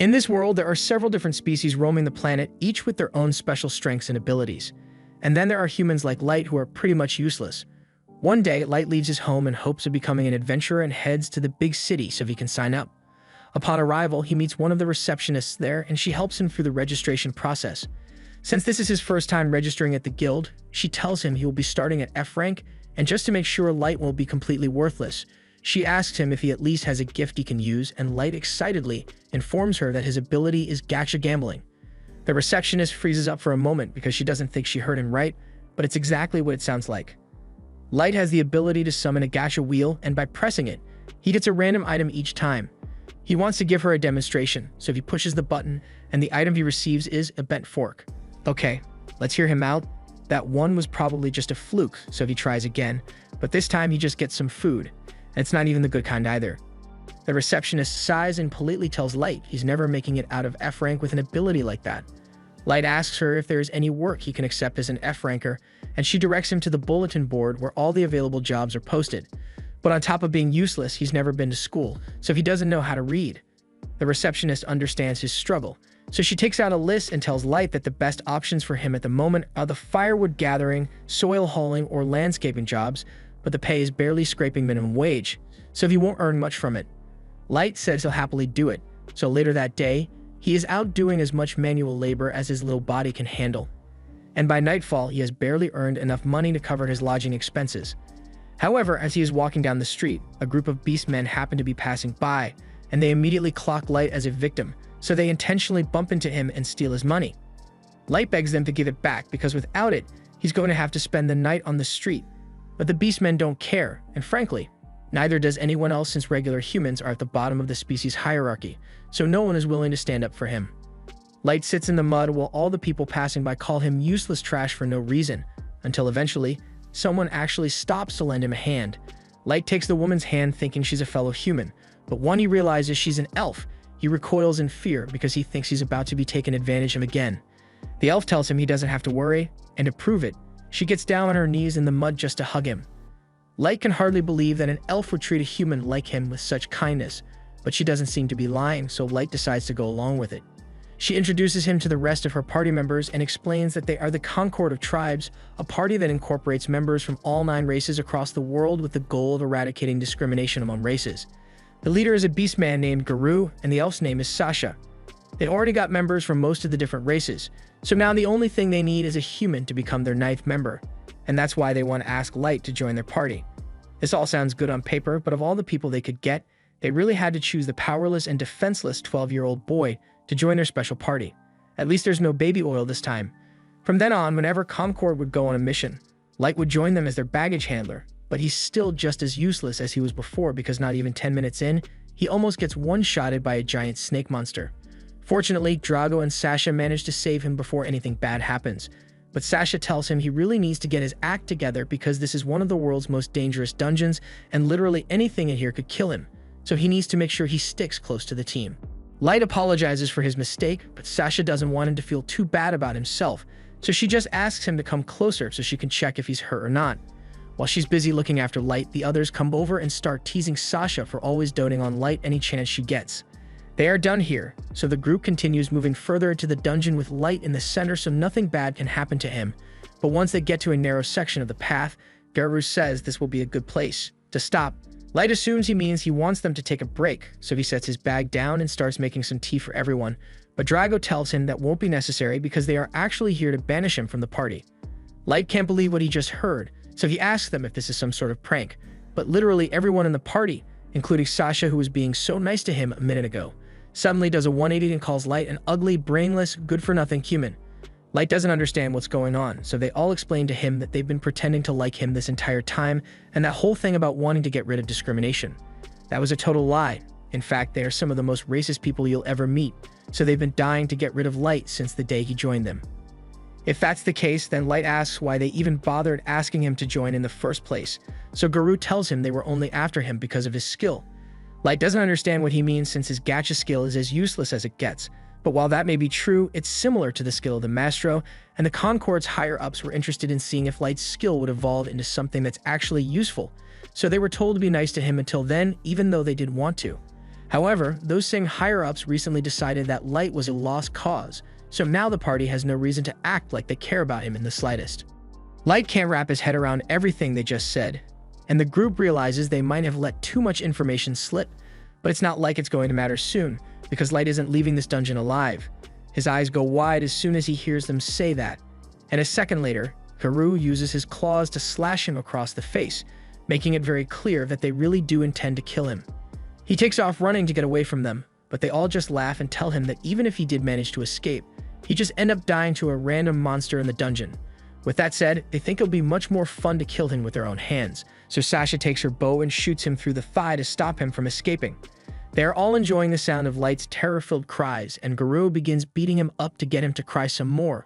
In this world, there are several different species roaming the planet, each with their own special strengths and abilities. And then there are humans like Light who are pretty much useless. One day, Light leaves his home in hopes of becoming an adventurer and heads to the big city so he can sign up. Upon arrival, he meets one of the receptionists there and she helps him through the registration process. Since this is his first time registering at the guild, she tells him he will be starting at F rank, and just to make sure Light won't be completely worthless, she asks him if he at least has a gift he can use, and Light excitedly informs her that his ability is gacha gambling. The receptionist freezes up for a moment because she doesn't think she heard him right, but it's exactly what it sounds like. Light has the ability to summon a gacha wheel, and by pressing it, he gets a random item each time. He wants to give her a demonstration, so he pushes the button, and the item he receives is a bent fork. Okay, let's hear him out. That one was probably just a fluke, so he tries again, but this time he just gets some food. And it's not even the good kind either. The receptionist sighs and politely tells Light he's never making it out of F rank with an ability like that. Light asks her if there is any work he can accept as an F ranker, and she directs him to the bulletin board where all the available jobs are posted. But on top of being useless, he's never been to school, so he doesn't know how to read. The receptionist understands his struggle, so she takes out a list and tells Light that the best options for him at the moment are the firewood gathering, soil hauling, or landscaping jobs, but the pay is barely scraping minimum wage, so he won't earn much from it. Light says he'll happily do it, so later that day, he is out doing as much manual labor as his little body can handle. And by nightfall, he has barely earned enough money to cover his lodging expenses. However, as he is walking down the street, a group of beastmen happen to be passing by, and they immediately clock Light as a victim, so they intentionally bump into him and steal his money. Light begs them to give it back because without it, he's going to have to spend the night on the street. But the beastmen don't care, and frankly, neither does anyone else since regular humans are at the bottom of the species hierarchy, so no one is willing to stand up for him. Light sits in the mud while all the people passing by call him useless trash for no reason, until eventually, someone actually stops to lend him a hand. Light takes the woman's hand thinking she's a fellow human, but when he realizes she's an elf, he recoils in fear because he thinks he's about to be taken advantage of again. The elf tells him he doesn't have to worry, and to prove it, she gets down on her knees in the mud just to hug him. Light can hardly believe that an elf would treat a human like him with such kindness, but she doesn't seem to be lying, so Light decides to go along with it. She introduces him to the rest of her party members and explains that they are the Concord of Tribes, a party that incorporates members from all 9 races across the world with the goal of eradicating discrimination among races. The leader is a beastman named Guru, and the elf's name is Sasha. They already got members from most of the different races, so now the only thing they need is a human to become their 9th member, and that's why they want to ask Light to join their party. This all sounds good on paper, but of all the people they could get, they really had to choose the powerless and defenseless 12-year-old boy to join their special party. At least there's no baby oil this time. From then on, whenever Concord would go on a mission, Light would join them as their baggage handler, but he's still just as useless as he was before because not even 10 minutes in, he almost gets one-shotted by a giant snake monster. Fortunately, Drago and Sasha manage to save him before anything bad happens, but Sasha tells him he really needs to get his act together because this is one of the world's most dangerous dungeons and literally anything in here could kill him, so he needs to make sure he sticks close to the team. Light apologizes for his mistake, but Sasha doesn't want him to feel too bad about himself, so she just asks him to come closer so she can check if he's hurt or not. While she's busy looking after Light, the others come over and start teasing Sasha for always doting on Light any chance she gets. They are done here, so the group continues moving further into the dungeon with Light in the center so nothing bad can happen to him. But once they get to a narrow section of the path, Guru says this will be a good place to stop. Light assumes he means he wants them to take a break, so he sets his bag down and starts making some tea for everyone. But Drago tells him that won't be necessary because they are actually here to banish him from the party. Light can't believe what he just heard, so he asks them if this is some sort of prank. But literally everyone in the party, including Sasha who was being so nice to him a minute ago, suddenly does a 180 and calls Light an ugly, brainless, good-for-nothing human. Light doesn't understand what's going on, so they all explain to him that they've been pretending to like him this entire time, and that whole thing about wanting to get rid of discrimination. That was a total lie. In fact, they are some of the most racist people you'll ever meet, so they've been dying to get rid of Light since the day he joined them. If that's the case, then Light asks why they even bothered asking him to join in the first place, so Guru tells him they were only after him because of his skill. Light doesn't understand what he means since his gacha skill is as useless as it gets, but while that may be true, it's similar to the skill of the Maestro, and the Concord's higher-ups were interested in seeing if Light's skill would evolve into something that's actually useful, so they were told to be nice to him until then, even though they didn't want to. However, those same higher-ups recently decided that Light was a lost cause, so now the party has no reason to act like they care about him in the slightest. Light can't wrap his head around everything they just said, and the group realizes they might have let too much information slip, but it's not like it's going to matter soon, because Light isn't leaving this dungeon alive. His eyes go wide as soon as he hears them say that, and a second later, Garou uses his claws to slash him across the face, making it very clear that they really do intend to kill him. He takes off running to get away from them, but they all just laugh and tell him that even if he did manage to escape, he'd just end up dying to a random monster in the dungeon. With that said, they think it'll be much more fun to kill him with their own hands, so Sasha takes her bow and shoots him through the thigh to stop him from escaping. They are all enjoying the sound of Light's terror-filled cries, and Garou begins beating him up to get him to cry some more.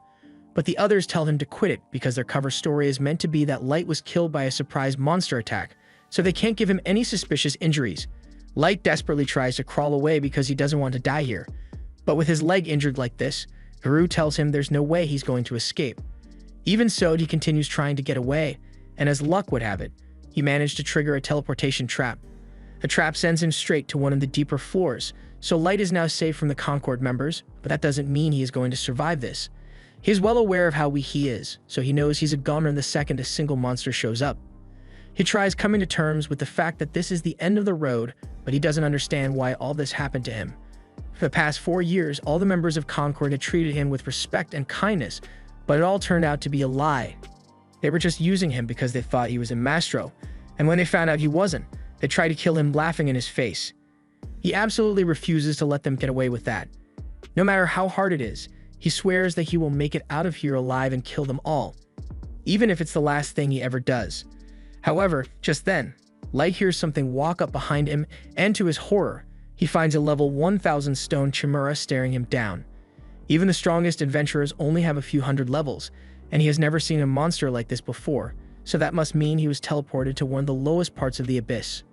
But the others tell him to quit it because their cover story is meant to be that Light was killed by a surprise monster attack, so they can't give him any suspicious injuries. Light desperately tries to crawl away because he doesn't want to die here. But with his leg injured like this, Garou tells him there's no way he's going to escape. Even so, he continues trying to get away, and as luck would have it, he managed to trigger a teleportation trap. The trap sends him straight to one of the deeper floors, so Light is now safe from the Concord members, but that doesn't mean he is going to survive this. He is well aware of how weak he is, so he knows he's a goner the second a single monster shows up. He tries coming to terms with the fact that this is the end of the road, but he doesn't understand why all this happened to him. For the past 4 years, all the members of Concord had treated him with respect and kindness, but it all turned out to be a lie. They were just using him because they thought he was a maestro, and when they found out he wasn't, they tried to kill him laughing in his face. He absolutely refuses to let them get away with that. No matter how hard it is, he swears that he will make it out of here alive and kill them all, even if it's the last thing he ever does. However, just then, Light hears something walk up behind him, and to his horror, he finds a level 1000 stone chimera staring him down. Even the strongest adventurers only have a few hundred levels, and he has never seen a monster like this before, so that must mean he was teleported to one of the lowest parts of the abyss.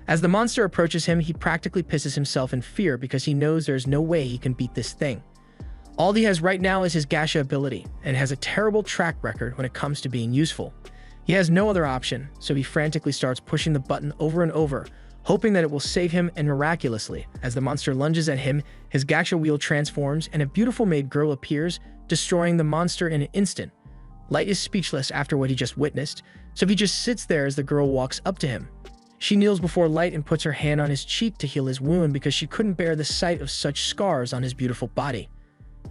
As the monster approaches him, he practically pisses himself in fear because he knows there's no way he can beat this thing. All he has right now is his gacha ability, and has a terrible track record when it comes to being useful. He has no other option, so he frantically starts pushing the button over and over, hoping that it will save him, and miraculously, as the monster lunges at him, his gacha wheel transforms and a beautiful maid girl appears, destroying the monster in an instant. Light is speechless after what he just witnessed, so he just sits there as the girl walks up to him. She kneels before Light and puts her hand on his cheek to heal his wound because she couldn't bear the sight of such scars on his beautiful body.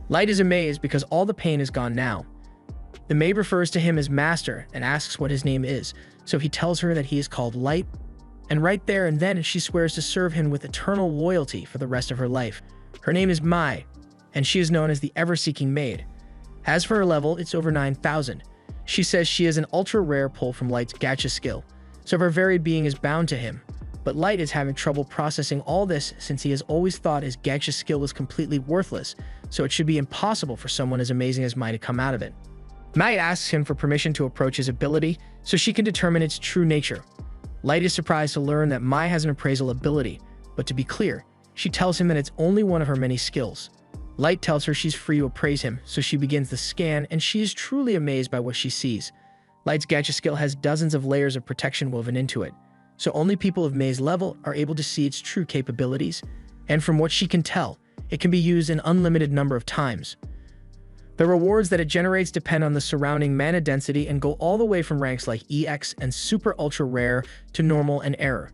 Light is amazed because all the pain is gone now. The maid refers to him as Master and asks what his name is, so he tells her that he is called Light, and right there and then she swears to serve him with eternal loyalty for the rest of her life. Her name is Mai, and she is known as the Ever-Seeking Maid. As for her level, it's over 9,000. She says she is an ultra-rare pull from Light's gacha skill, so her very being is bound to him. But Light is having trouble processing all this since he has always thought his gacha skill was completely worthless, so it should be impossible for someone as amazing as Mai to come out of it. Mai asks him for permission to approach his ability so she can determine its true nature. Light is surprised to learn that Mai has an appraisal ability, but to be clear, she tells him that it's only one of her many skills. Light tells her she's free to appraise him, so she begins the scan, and she is truly amazed by what she sees. Light's gacha skill has dozens of layers of protection woven into it, so only people of Mai's level are able to see its true capabilities, and from what she can tell, it can be used an unlimited number of times. The rewards that it generates depend on the surrounding mana density and go all the way from ranks like EX and Super Ultra Rare to Normal and Error.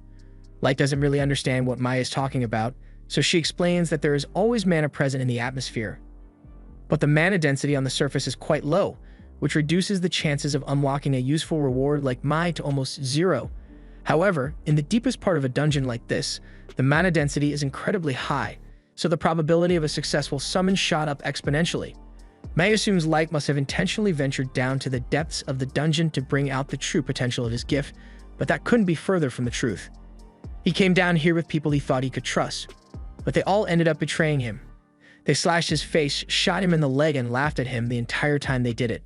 Light doesn't really understand what Mai is talking about, so she explains that there is always mana present in the atmosphere. But the mana density on the surface is quite low, which reduces the chances of unlocking a useful reward like Mai to almost zero. However, in the deepest part of a dungeon like this, the mana density is incredibly high, so the probability of a successful summon shot up exponentially. Mai assumes Light must have intentionally ventured down to the depths of the dungeon to bring out the true potential of his gift, but that couldn't be further from the truth. He came down here with people he thought he could trust, but they all ended up betraying him. They slashed his face, shot him in the leg, and laughed at him the entire time they did it.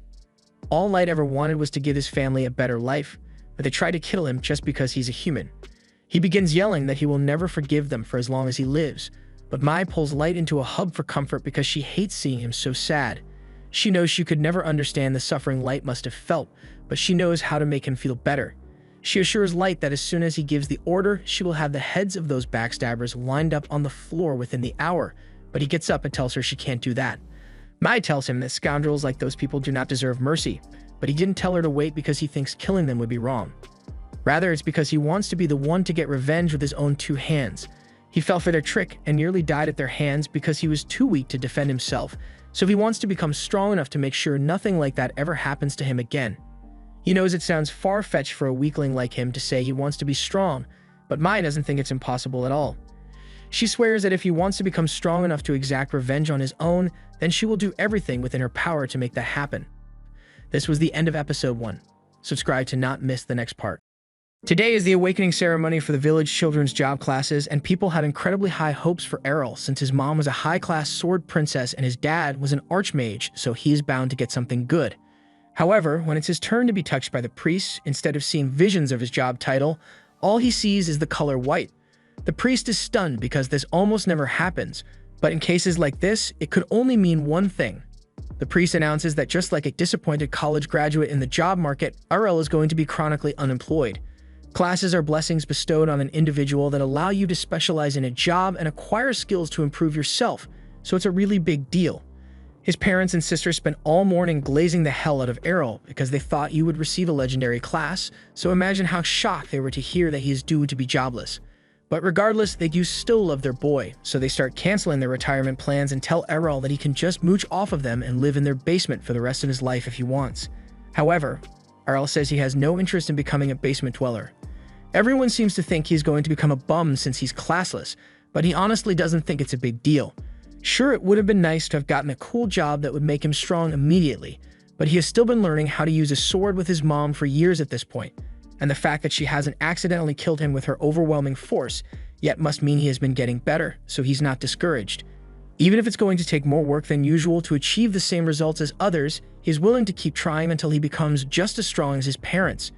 All Light ever wanted was to give his family a better life, but they tried to kill him just because he's a human. He begins yelling that he will never forgive them for as long as he lives, but Mai pulls Light into a hug for comfort because she hates seeing him so sad. She knows she could never understand the suffering Light must have felt, but she knows how to make him feel better. She assures Light that as soon as he gives the order, she will have the heads of those backstabbers lined up on the floor within the hour, but he gets up and tells her she can't do that. Mai tells him that scoundrels like those people do not deserve mercy, but he didn't tell her to wait because he thinks killing them would be wrong. Rather, it's because he wants to be the one to get revenge with his own two hands. He fell for their trick and nearly died at their hands because he was too weak to defend himself, so he wants to become strong enough to make sure nothing like that ever happens to him again. He knows it sounds far-fetched for a weakling like him to say he wants to be strong, but Mai doesn't think it's impossible at all. She swears that if he wants to become strong enough to exact revenge on his own, then she will do everything within her power to make that happen. This was the end of episode 1. Subscribe to not miss the next part. Today is the awakening ceremony for the village children's job classes, and people had incredibly high hopes for Errol since his mom was a high-class sword princess and his dad was an archmage, so he is bound to get something good. However, when it's his turn to be touched by the priest, instead of seeing visions of his job title, all he sees is the color white. The priest is stunned because this almost never happens, but in cases like this, it could only mean one thing. The priest announces that just like a disappointed college graduate in the job market, Errol is going to be chronically unemployed. Classes are blessings bestowed on an individual that allow you to specialize in a job and acquire skills to improve yourself, so it's a really big deal. His parents and sisters spent all morning glazing the hell out of Errol because they thought you would receive a legendary class, so imagine how shocked they were to hear that he is due to be jobless. But regardless, they do still love their boy, so they start canceling their retirement plans and tell Errol that he can just mooch off of them and live in their basement for the rest of his life if he wants. However, Errol says he has no interest in becoming a basement dweller. Everyone seems to think he's going to become a bum since he's classless, but he honestly doesn't think it's a big deal. Sure, it would have been nice to have gotten a cool job that would make him strong immediately, but he has still been learning how to use a sword with his mom for years at this point, and the fact that she hasn't accidentally killed him with her overwhelming force yet must mean he has been getting better, so he's not discouraged. Even if it's going to take more work than usual to achieve the same results as others, he is willing to keep trying until he becomes just as strong as his parents.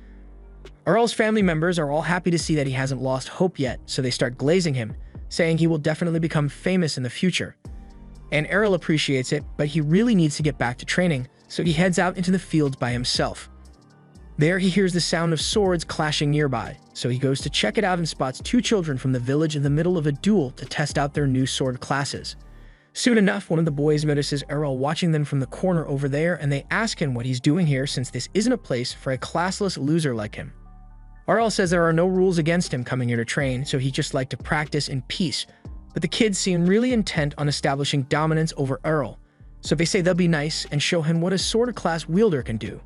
Errol's family members are all happy to see that he hasn't lost hope yet, so they start glazing him, saying he will definitely become famous in the future. And Errol appreciates it, but he really needs to get back to training, so he heads out into the fields by himself. There he hears the sound of swords clashing nearby, so he goes to check it out and spots two children from the village in the middle of a duel to test out their new sword classes. Soon enough, one of the boys notices Errol watching them from the corner over there, and they ask him what he's doing here since this isn't a place for a classless loser like him. Errol says there are no rules against him coming here to train, so he'd just like to practice in peace, but the kids seem really intent on establishing dominance over Errol, so they say they'll be nice and show him what a sword class wielder can do.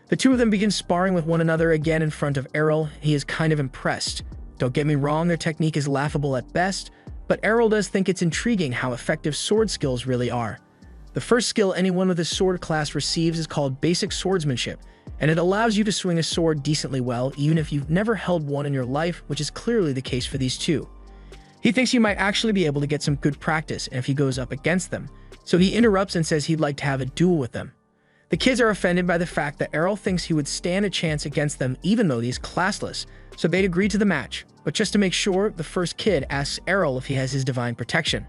The two of them begin sparring with one another again in front of Errol. He is kind of impressed. Don't get me wrong, their technique is laughable at best, but Errol does think it's intriguing how effective sword skills really are. The first skill anyone with a sword class receives is called basic swordsmanship, and it allows you to swing a sword decently well even if you've never held one in your life, which is clearly the case for these two. He thinks he might actually be able to get some good practice if he goes up against them, so he interrupts and says he'd like to have a duel with them. The kids are offended by the fact that Errol thinks he would stand a chance against them even though he's classless, so they'd agree to the match, but just to make sure, the first kid asks Errol if he has his divine protection.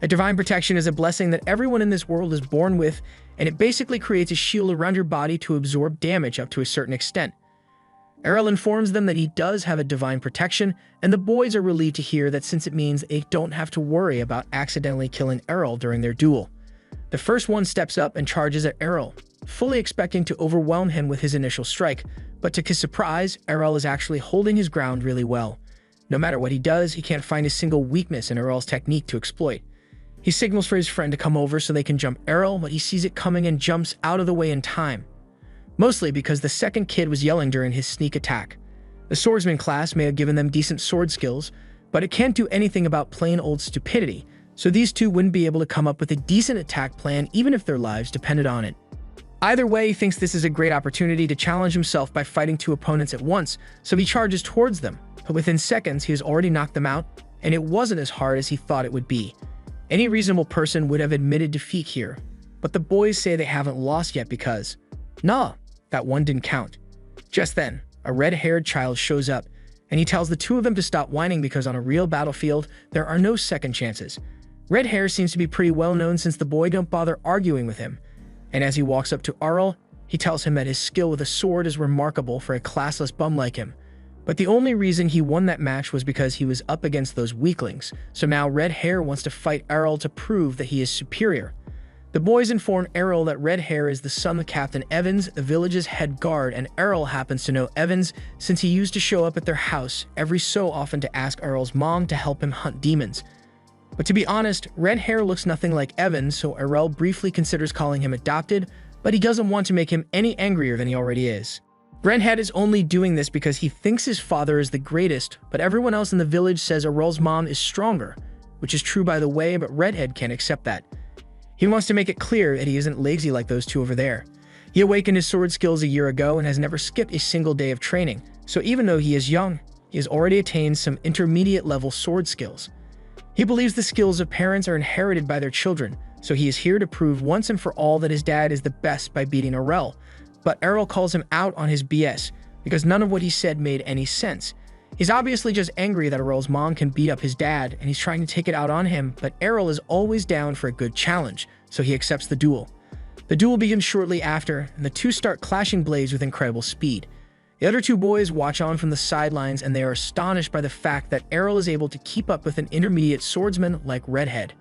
A divine protection is a blessing that everyone in this world is born with, and it basically creates a shield around your body to absorb damage up to a certain extent. Errol informs them that he does have a divine protection, and the boys are relieved to hear that since it means they don't have to worry about accidentally killing Errol during their duel. The first one steps up and charges at Errol, fully expecting to overwhelm him with his initial strike, but to his surprise, Errol is actually holding his ground really well. No matter what he does, he can't find a single weakness in Errol's technique to exploit. He signals for his friend to come over so they can jump Errol, but he sees it coming and jumps out of the way in time. Mostly because the second kid was yelling during his sneak attack. The swordsman class may have given them decent sword skills, but it can't do anything about plain old stupidity, so these two wouldn't be able to come up with a decent attack plan even if their lives depended on it. Either way, he thinks this is a great opportunity to challenge himself by fighting two opponents at once, so he charges towards them, but within seconds he has already knocked them out, and it wasn't as hard as he thought it would be. Any reasonable person would have admitted defeat here, but the boys say they haven't lost yet because, nah, that one didn't count. Just then, a red-haired child shows up, and he tells the two of them to stop whining because on a real battlefield, there are no second chances. Red hair seems to be pretty well known since the boy don't bother arguing with him, and as he walks up to Errol, he tells him that his skill with a sword is remarkable for a classless bum like him. But the only reason he won that match was because he was up against those weaklings, so now Red Hair wants to fight Errol to prove that he is superior. The boys inform Errol that Red Hair is the son of Captain Evans, the village's head guard, and Errol happens to know Evans since he used to show up at their house every so often to ask Errol's mom to help him hunt demons. But to be honest, Red Hair looks nothing like Evans, so Errol briefly considers calling him adopted, but he doesn't want to make him any angrier than he already is. Redhead is only doing this because he thinks his father is the greatest, but everyone else in the village says Errol's mom is stronger, which is true by the way, but Redhead can't accept that. He wants to make it clear that he isn't lazy like those two over there. He awakened his sword skills a year ago and has never skipped a single day of training, so even though he is young, he has already attained some intermediate level sword skills. He believes the skills of parents are inherited by their children, so he is here to prove once and for all that his dad is the best by beating Errol. But Errol calls him out on his BS, because none of what he said made any sense. He's obviously just angry that Errol's mom can beat up his dad, and he's trying to take it out on him, but Errol is always down for a good challenge, so he accepts the duel. The duel begins shortly after, and the two start clashing blades with incredible speed. The other two boys watch on from the sidelines, and they are astonished by the fact that Errol is able to keep up with an intermediate swordsman like Redhead.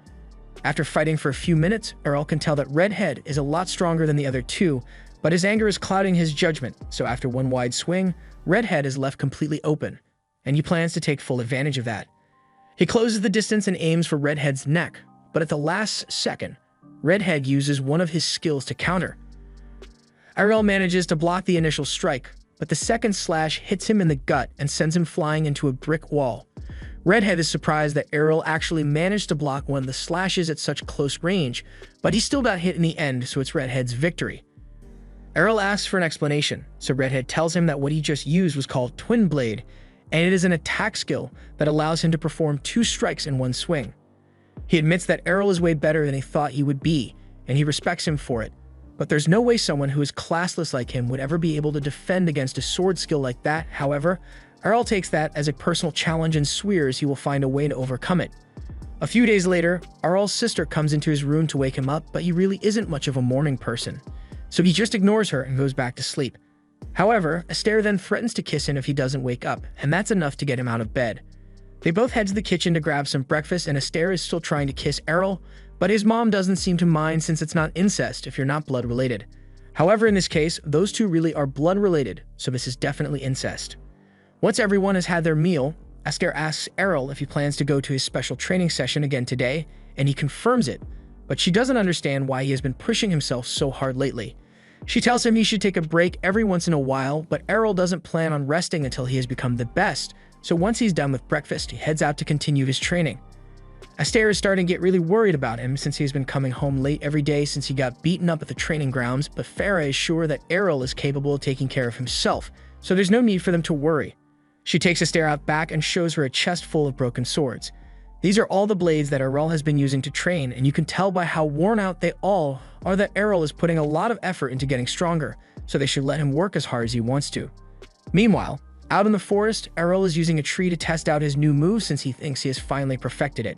After fighting for a few minutes, Errol can tell that Redhead is a lot stronger than the other two, but his anger is clouding his judgment, so after one wide swing, Redhead is left completely open, and he plans to take full advantage of that. He closes the distance and aims for Redhead's neck, but at the last second, Redhead uses one of his skills to counter. Errol manages to block the initial strike, but the second slash hits him in the gut and sends him flying into a brick wall. Redhead is surprised that Errol actually managed to block one of the slashes at such close range, but he still got hit in the end, so it's Redhead's victory. Errol asks for an explanation, so Redhead tells him that what he just used was called Twin Blade, and it is an attack skill that allows him to perform 2 strikes in one swing. He admits that Errol is way better than he thought he would be, and he respects him for it, but there's no way someone who is classless like him would ever be able to defend against a sword skill like that. However, Errol takes that as a personal challenge and swears he will find a way to overcome it. A few days later, Errol's sister comes into his room to wake him up, but he really isn't much of a morning person, so he just ignores her and goes back to sleep. However, Astaire then threatens to kiss him if he doesn't wake up, and that's enough to get him out of bed. They both head to the kitchen to grab some breakfast, and Astaire is still trying to kiss Errol, but his mom doesn't seem to mind since it's not incest if you're not blood related. However, in this case, those two really are blood related, so this is definitely incest. Once everyone has had their meal, Astaire asks Errol if he plans to go to his special training session again today, and he confirms it, but she doesn't understand why he has been pushing himself so hard lately. She tells him he should take a break every once in a while, but Errol doesn't plan on resting until he has become the best, so once he's done with breakfast, he heads out to continue his training. Astaire is starting to get really worried about him since he's been coming home late every day since he got beaten up at the training grounds, but Farah is sure that Errol is capable of taking care of himself, so there's no need for them to worry. She takes Astaire out back and shows her a chest full of broken swords. These are all the blades that Errol has been using to train, and you can tell by how worn out they all are that Errol is putting a lot of effort into getting stronger, so they should let him work as hard as he wants to. Meanwhile, out in the forest, Errol is using a tree to test out his new move since he thinks he has finally perfected it.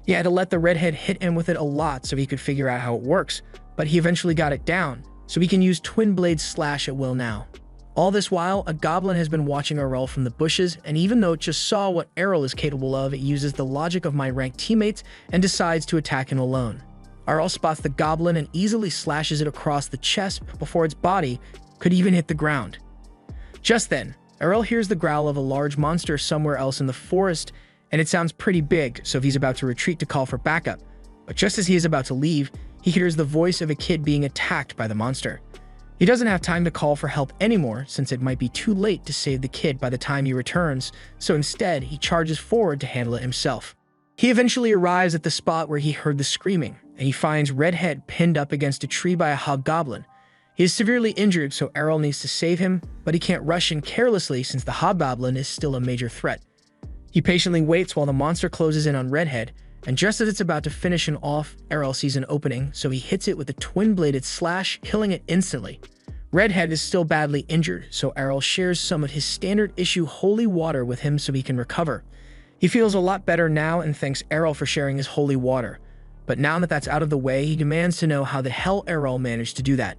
He had to let the redhead hit him with it a lot so he could figure out how it works, but he eventually got it down, so he can use twin blade slash at will now. All this while, a goblin has been watching Errol from the bushes, and even though it just saw what Errol is capable of, it uses the logic of my ranked teammates and decides to attack him alone. Errol spots the goblin and easily slashes it across the chest before its body could even hit the ground. Just then, Errol hears the growl of a large monster somewhere else in the forest, and it sounds pretty big, so he's about to retreat to call for backup. But just as he is about to leave, he hears the voice of a kid being attacked by the monster. He doesn't have time to call for help anymore since it might be too late to save the kid by the time he returns, so instead he charges forward to handle it himself. He eventually arrives at the spot where he heard the screaming, and he finds Redhead pinned up against a tree by a hobgoblin. He is severely injured, so Errol needs to save him, but he can't rush in carelessly since the hobgoblin is still a major threat. He patiently waits while the monster closes in on Redhead, and just as it's about to finish him off, Errol sees an opening, so he hits it with a twin-bladed slash, killing it instantly. Redhead is still badly injured, so Errol shares some of his standard issue holy water with him so he can recover. He feels a lot better now and thanks Errol for sharing his holy water, but now that that's out of the way, he demands to know how the hell Errol managed to do that.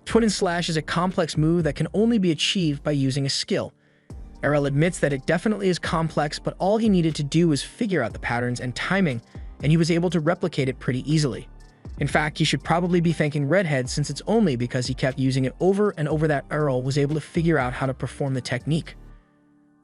Twin and slash is a complex move that can only be achieved by using a skill. Errol admits that it definitely is complex, but all he needed to do was figure out the patterns and timing, and he was able to replicate it pretty easily. In fact, he should probably be thanking Redhead, since it's only because he kept using it over and over that Errol was able to figure out how to perform the technique.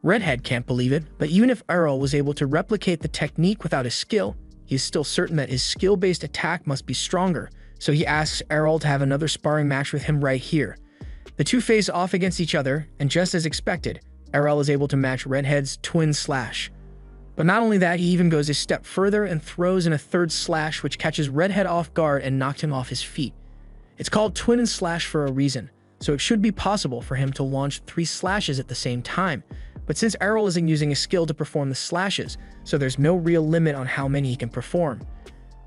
Redhead can't believe it, but even if Errol was able to replicate the technique without his skill, he is still certain that his skill-based attack must be stronger, so he asks Errol to have another sparring match with him right here. The two face off against each other, and just as expected, Errol is able to match Redhead's twin slash. But not only that, he even goes a step further and throws in a third slash, which catches Redhead off guard and knocked him off his feet. It's called twin and slash for a reason, so it should be possible for him to launch 3 slashes at the same time. But since Errol isn't using a skill to perform the slashes, so there's no real limit on how many he can perform.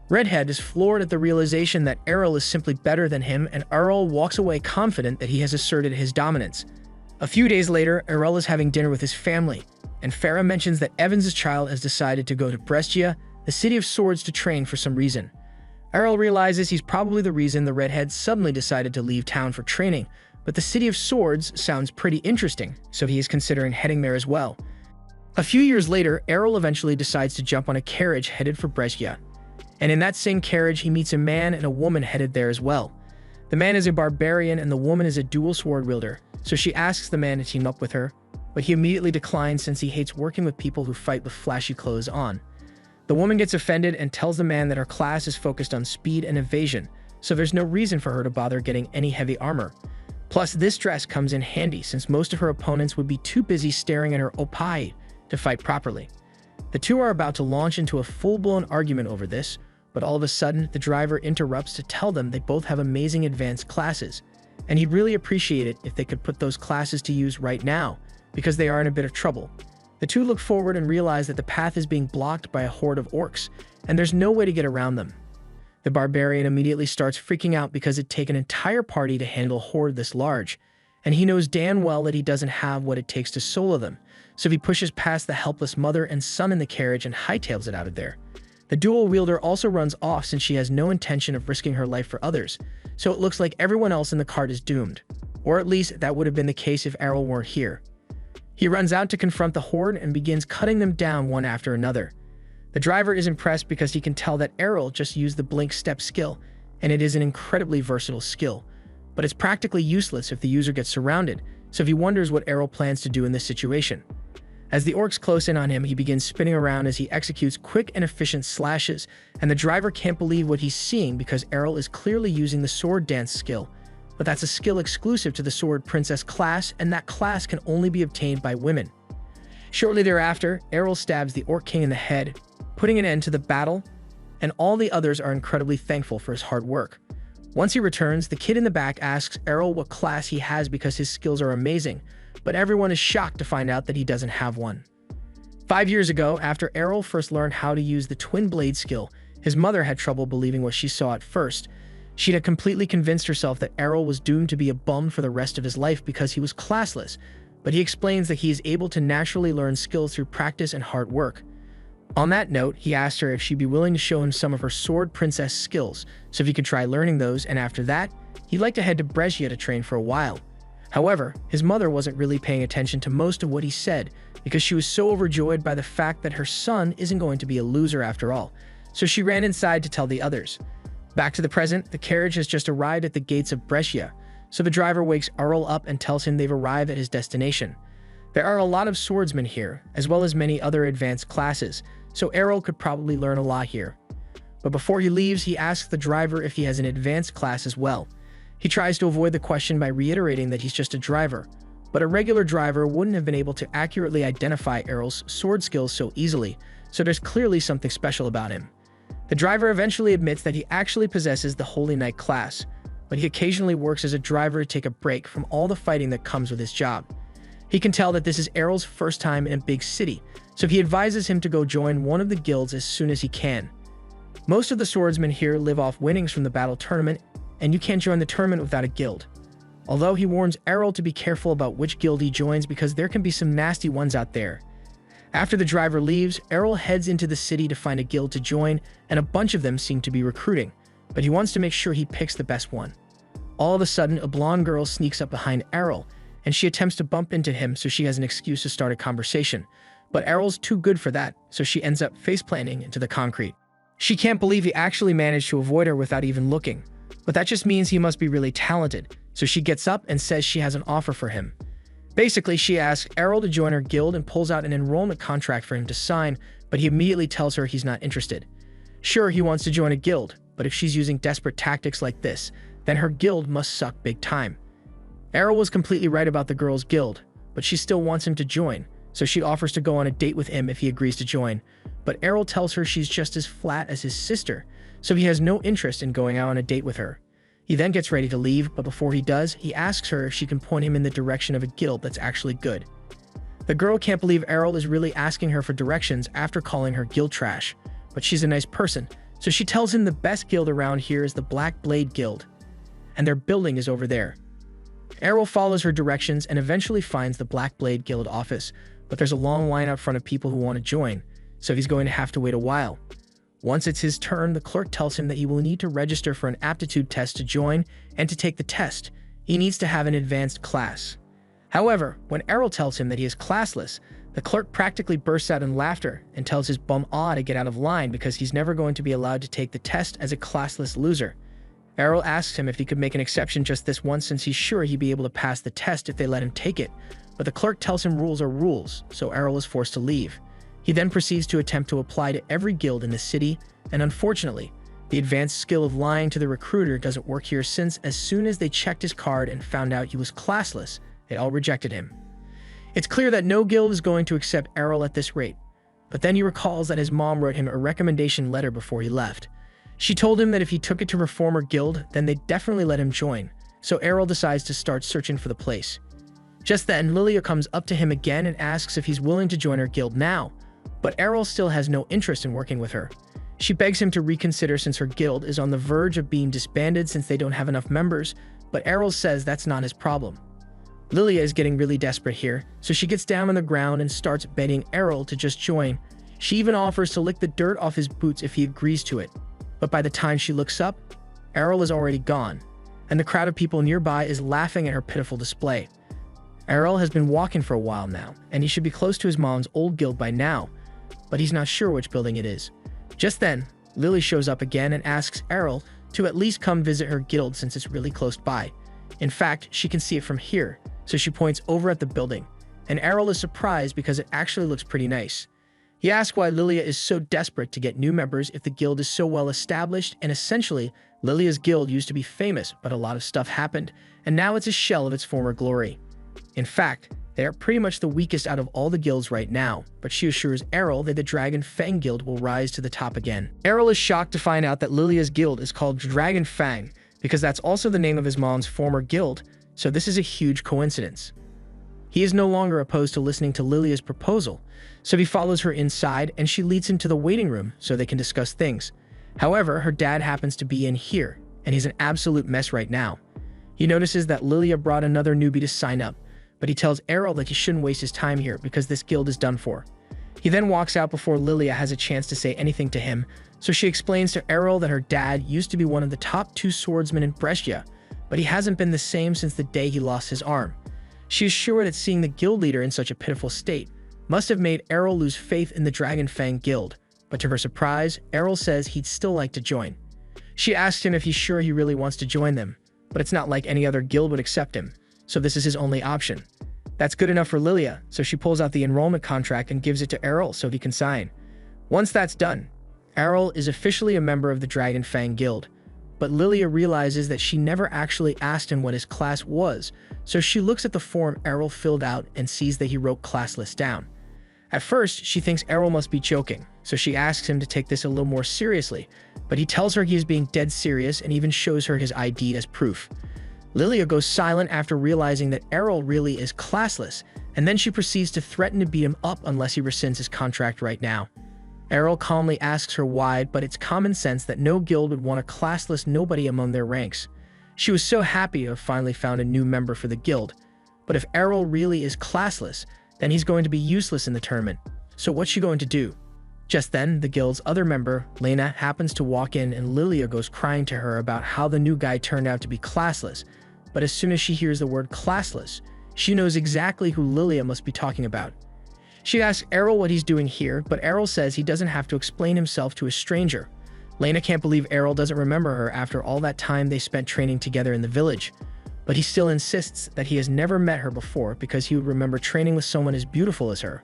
Redhead is floored at the realization that Errol is simply better than him, and Errol walks away confident that he has asserted his dominance. A few days later, Errol is having dinner with his family, and Farah mentions that Evans' child has decided to go to Brescia, the city of swords, to train for some reason. Errol realizes he's probably the reason the Redhead suddenly decided to leave town for training, but the city of swords sounds pretty interesting, so he is considering heading there as well. A few years later, Errol eventually decides to jump on a carriage headed for Brescia, and in that same carriage he meets a man and a woman headed there as well. The man is a barbarian and the woman is a dual sword wielder, so she asks the man to team up with her, but he immediately declines since he hates working with people who fight with flashy clothes on. The woman gets offended and tells the man that her class is focused on speed and evasion, so there's no reason for her to bother getting any heavy armor. Plus, this dress comes in handy since most of her opponents would be too busy staring at her opai to fight properly. The two are about to launch into a full-blown argument over this, but all of a sudden, the driver interrupts to tell them they both have amazing advanced classes, and he'd really appreciate it if they could put those classes to use right now, because they are in a bit of trouble. The two look forward and realize that the path is being blocked by a horde of orcs, and there's no way to get around them. The barbarian immediately starts freaking out because it'd take an entire party to handle a horde this large, and he knows damn well that he doesn't have what it takes to solo them, so he pushes past the helpless mother and son in the carriage and hightails it out of there. The dual wielder also runs off since she has no intention of risking her life for others, so it looks like everyone else in the cart is doomed. Or at least that would have been the case if Errol weren't here. He runs out to confront the horde and begins cutting them down one after another. The driver is impressed because he can tell that Errol just used the blink step skill, and it is an incredibly versatile skill, but it's practically useless if the user gets surrounded, so he wonders what Errol plans to do in this situation. As the orcs close in on him, he begins spinning around as he executes quick and efficient slashes, and the driver can't believe what he's seeing because Errol is clearly using the sword dance skill, but that's a skill exclusive to the Sword Princess class, and that class can only be obtained by women. Shortly thereafter, Errol stabs the Orc King in the head, putting an end to the battle, and all the others are incredibly thankful for his hard work. Once he returns, the kid in the back asks Errol what class he has because his skills are amazing, but everyone is shocked to find out that he doesn't have one. 5 years ago, after Errol first learned how to use the twin blade skill, his mother had trouble believing what she saw at first. She had completely convinced herself that Errol was doomed to be a bum for the rest of his life because he was classless, but he explains that he is able to naturally learn skills through practice and hard work. On that note, he asked her if she'd be willing to show him some of her Sword Princess skills, so if he could try learning those, and after that, he'd like to head to Brescia to train for a while. However, his mother wasn't really paying attention to most of what he said because she was so overjoyed by the fact that her son isn't going to be a loser after all, so she ran inside to tell the others. Back to the present, the carriage has just arrived at the gates of Brescia, so the driver wakes Errol up and tells him they've arrived at his destination. There are a lot of swordsmen here, as well as many other advanced classes, so Errol could probably learn a lot here. But before he leaves, he asks the driver if he has an advanced class as well. He tries to avoid the question by reiterating that he's just a driver, but a regular driver wouldn't have been able to accurately identify Errol's sword skills so easily, so there's clearly something special about him. The driver eventually admits that he actually possesses the Holy Knight class, but he occasionally works as a driver to take a break from all the fighting that comes with his job. He can tell that this is Errol's first time in a big city, so he advises him to go join one of the guilds as soon as he can. Most of the swordsmen here live off winnings from the battle tournament, and you can't join the tournament without a guild. Although he warns Errol to be careful about which guild he joins because there can be some nasty ones out there. After the driver leaves, Errol heads into the city to find a guild to join, and a bunch of them seem to be recruiting, but he wants to make sure he picks the best one. All of a sudden, a blonde girl sneaks up behind Errol, and she attempts to bump into him so she has an excuse to start a conversation. But Errol's too good for that, so she ends up face-planting into the concrete. She can't believe he actually managed to avoid her without even looking. But that just means he must be really talented, so she gets up and says she has an offer for him. Basically, she asks Errol to join her guild and pulls out an enrollment contract for him to sign, but he immediately tells her he's not interested. Sure, he wants to join a guild, but if she's using desperate tactics like this, then her guild must suck big time. Errol was completely right about the girl's guild, but she still wants him to join, so she offers to go on a date with him if he agrees to join. But Errol tells her she's just as flat as his sister, so he has no interest in going out on a date with her. He then gets ready to leave, but before he does, he asks her if she can point him in the direction of a guild that's actually good. The girl can't believe Errol is really asking her for directions after calling her guild trash, but she's a nice person, so she tells him the best guild around here is the Black Blade Guild, and their building is over there. Errol follows her directions and eventually finds the Black Blade Guild office, but there's a long line out front of people who want to join, so he's going to have to wait a while. Once it's his turn, the clerk tells him that he will need to register for an aptitude test to join, and to take the test, he needs to have an advanced class. However, when Errol tells him that he is classless, the clerk practically bursts out in laughter and tells his bum to get out of line because he's never going to be allowed to take the test as a classless loser. Errol asks him if he could make an exception just this once since he's sure he'd be able to pass the test if they let him take it, but the clerk tells him rules are rules, so Errol is forced to leave. He then proceeds to attempt to apply to every guild in the city, and unfortunately, the advanced skill of lying to the recruiter doesn't work here since as soon as they checked his card and found out he was classless, they all rejected him. It's clear that no guild is going to accept Errol at this rate, but then he recalls that his mom wrote him a recommendation letter before he left. She told him that if he took it to Reformer Guild, then they'd definitely let him join, so Errol decides to start searching for the place. Just then, Lilia comes up to him again and asks if he's willing to join her guild now, but Errol still has no interest in working with her. She begs him to reconsider since her guild is on the verge of being disbanded since they don't have enough members, but Errol says that's not his problem. Lilia is getting really desperate here, so she gets down on the ground and starts begging Errol to just join. She even offers to lick the dirt off his boots if he agrees to it. But by the time she looks up, Errol is already gone, and the crowd of people nearby is laughing at her pitiful display. Errol has been walking for a while now, and he should be close to his mom's old guild by now, but he's not sure which building it is. Just then, Lily shows up again and asks Errol to at least come visit her guild since it's really close by. In fact, she can see it from here, so she points over at the building, and Errol is surprised because it actually looks pretty nice. He asks why Lilia is so desperate to get new members if the guild is so well established, and essentially, Lilia's guild used to be famous, but a lot of stuff happened, and now it's a shell of its former glory. In fact, they are pretty much the weakest out of all the guilds right now, but she assures Errol that the Dragon Fang Guild will rise to the top again. Errol is shocked to find out that Lilia's guild is called Dragon Fang, because that's also the name of his mom's former guild, so this is a huge coincidence. He is no longer opposed to listening to Lilia's proposal, so he follows her inside and she leads him to the waiting room so they can discuss things. However, her dad happens to be in here, and he's an absolute mess right now. He notices that Lilia brought another newbie to sign up, but he tells Errol that he shouldn't waste his time here because this guild is done for. He then walks out before Lilia has a chance to say anything to him, so she explains to Errol that her dad used to be one of the top 2 swordsmen in Brescia, but he hasn't been the same since the day he lost his arm. She is sure that seeing the guild leader in such a pitiful state must have made Errol lose faith in the Dragon Fang Guild, but to her surprise, Errol says he'd still like to join. She asks him if he's sure he really wants to join them, but it's not like any other guild would accept him, so this is his only option. That's good enough for Lilia, so she pulls out the enrollment contract and gives it to Errol so he can sign. Once that's done, Errol is officially a member of the Dragon Fang Guild, but Lilia realizes that she never actually asked him what his class was, so she looks at the form Errol filled out and sees that he wrote classless down. At first, she thinks Errol must be joking, so she asks him to take this a little more seriously, but he tells her he is being dead serious and even shows her his ID as proof. Lilia goes silent after realizing that Errol really is classless, and then she proceeds to threaten to beat him up unless he rescinds his contract right now. Errol calmly asks her why, but it's common sense that no guild would want a classless nobody among their ranks. She was so happy to have finally found a new member for the guild, but if Errol really is classless, then he's going to be useless in the tournament. So what's she going to do? Just then, the guild's other member, Lena, happens to walk in and Lilia goes crying to her about how the new guy turned out to be classless, but as soon as she hears the word classless, She knows exactly who Lilia must be talking about. She asks Errol what he's doing here, but Errol says he doesn't have to explain himself to a stranger. Lena can't believe Errol doesn't remember her after all that time they spent training together in the village. But he still insists that he has never met her before because he would remember training with someone as beautiful as her.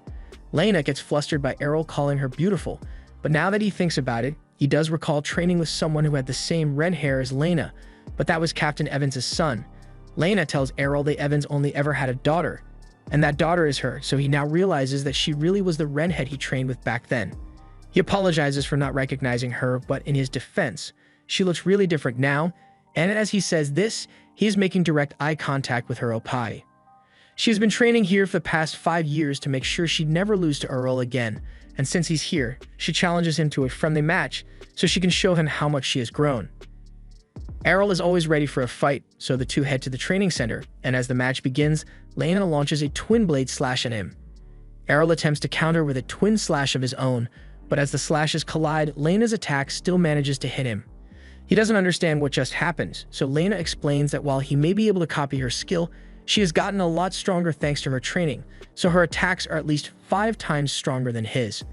Lena gets flustered by Errol calling her beautiful, but now that he thinks about it, he does recall training with someone who had the same red hair as Lena, but that was Captain Evans' son. Lena tells Errol that Evans only ever had a daughter, and that daughter is her, so he now realizes that she really was the redhead he trained with back then. He apologizes for not recognizing her, but in his defense, she looks really different now, and as he says this, he is making direct eye contact with her Oppai. She has been training here for the past 5 years to make sure she'd never lose to Errol again, and since he's here, she challenges him to a friendly match so she can show him how much she has grown. Errol is always ready for a fight, so the two head to the training center, and as the match begins, Lena launches a twin blade slash at him. Errol attempts to counter with a twin slash of his own, but as the slashes collide, Lena's attack still manages to hit him. He doesn't understand what just happened, so Lena explains that while he may be able to copy her skill, she has gotten a lot stronger thanks to her training, so her attacks are at least 5 times stronger than his.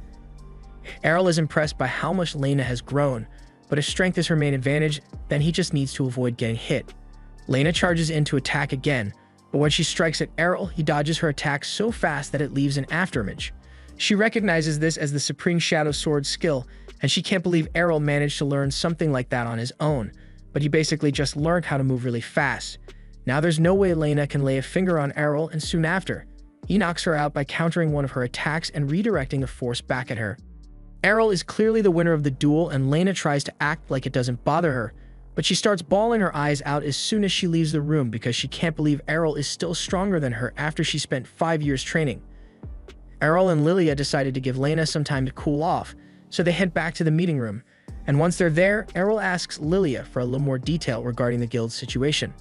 Errol is impressed by how much Lena has grown, but if strength is her main advantage, then he just needs to avoid getting hit. Lena charges in to attack again, but when she strikes at Errol, he dodges her attack so fast that it leaves an afterimage. She recognizes this as the Supreme Shadow Sword skill, and she can't believe Errol managed to learn something like that on his own, but he basically just learned how to move really fast. Now there's no way Lena can lay a finger on Errol, and soon after, he knocks her out by countering one of her attacks and redirecting the force back at her. Errol is clearly the winner of the duel, and Lena tries to act like it doesn't bother her, but she starts bawling her eyes out as soon as she leaves the room because she can't believe Errol is still stronger than her after she spent 5 years training. Errol and Lilia decided to give Lena some time to cool off, so they head back to the meeting room, and once they're there, Errol asks Lilia for a little more detail regarding the guild's situation.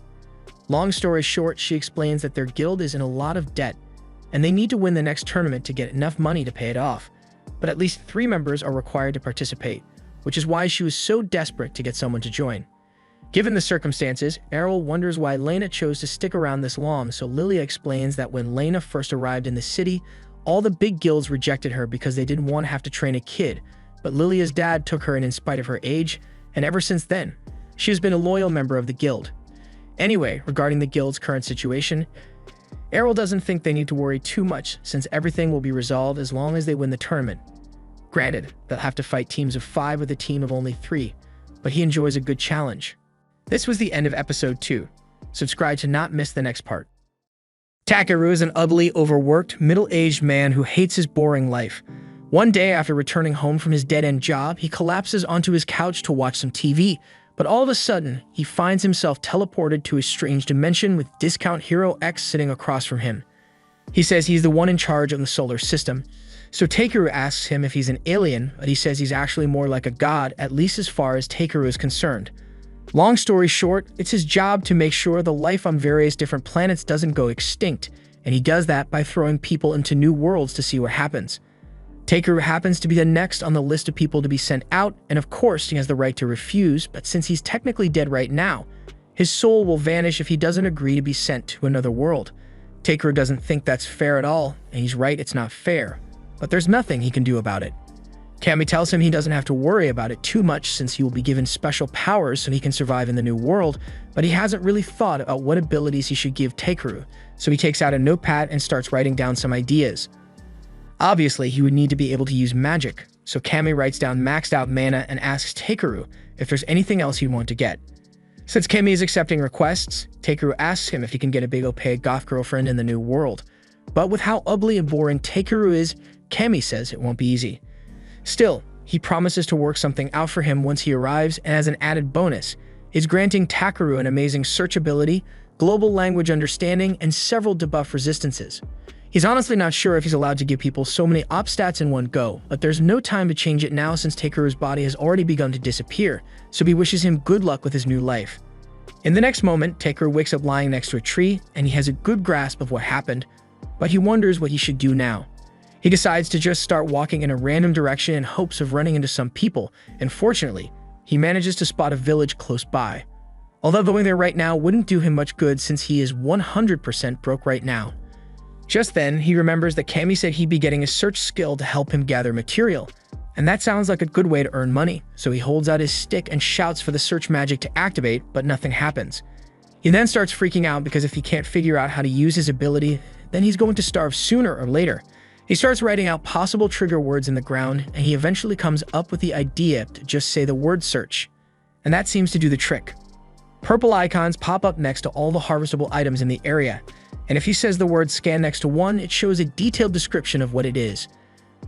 Long story short, she explains that their guild is in a lot of debt, and they need to win the next tournament to get enough money to pay it off. But at least 3 members are required to participate, which is why she was so desperate to get someone to join. Given the circumstances, Errol wonders why Lena chose to stick around this long, so Lilia explains that when Lena first arrived in the city, all the big guilds rejected her because they didn't want to have to train a kid, but Lilia's dad took her in spite of her age, and ever since then, she has been a loyal member of the guild. Anyway, regarding the guild's current situation, Errol doesn't think they need to worry too much since everything will be resolved as long as they win the tournament. Granted, they'll have to fight teams of 5 with a team of only 3, but he enjoys a good challenge. This was the end of episode 2. Subscribe to not miss the next part. Takeru is an ugly, overworked, middle-aged man who hates his boring life. One day after returning home from his dead-end job, he collapses onto his couch to watch some TV, but all of a sudden, he finds himself teleported to a strange dimension with Discount Hero X sitting across from him. He says he's the one in charge of the solar system, so Takeru asks him if he's an alien, but he says he's actually more like a god, at least as far as Takeru is concerned. Long story short, it's his job to make sure the life on various different planets doesn't go extinct, and he does that by throwing people into new worlds to see what happens. Takeru happens to be the next on the list of people to be sent out, and of course he has the right to refuse, but since he's technically dead right now, his soul will vanish if he doesn't agree to be sent to another world. Takeru doesn't think that's fair at all, and he's right, it's not fair, but there's nothing he can do about it. Kami tells him he doesn't have to worry about it too much since he will be given special powers so he can survive in the new world, but he hasn't really thought about what abilities he should give Takeru, so he takes out a notepad and starts writing down some ideas. Obviously, he would need to be able to use magic, so Kami writes down maxed out mana and asks Takeru if there's anything else he'd want to get. Since Kami is accepting requests, Takeru asks him if he can get a big OP goth girlfriend in the new world. But with how ugly and boring Takeru is, Kami says it won't be easy. Still, he promises to work something out for him once he arrives, and as an added bonus, is granting Takeru an amazing search ability, global language understanding, and several debuff resistances. He's honestly not sure if he's allowed to give people so many op stats in one go, but there's no time to change it now since Takeru's body has already begun to disappear, so he wishes him good luck with his new life. In the next moment, Takeru wakes up lying next to a tree, and he has a good grasp of what happened, but he wonders what he should do now. He decides to just start walking in a random direction in hopes of running into some people, and fortunately, he manages to spot a village close by. although going there right now wouldn't do him much good since he is 100% broke right now. Just then, he remembers that Cammy said he'd be getting a search skill to help him gather material, and that sounds like a good way to earn money, so he holds out his stick and shouts for the search magic to activate, but nothing happens. He then starts freaking out because if he can't figure out how to use his ability, then he's going to starve sooner or later. He starts writing out possible trigger words in the ground, and he eventually comes up with the idea to just say the word search, and that seems to do the trick. Purple icons pop up next to all the harvestable items in the area, and if he says the word scan next to one, it shows a detailed description of what it is.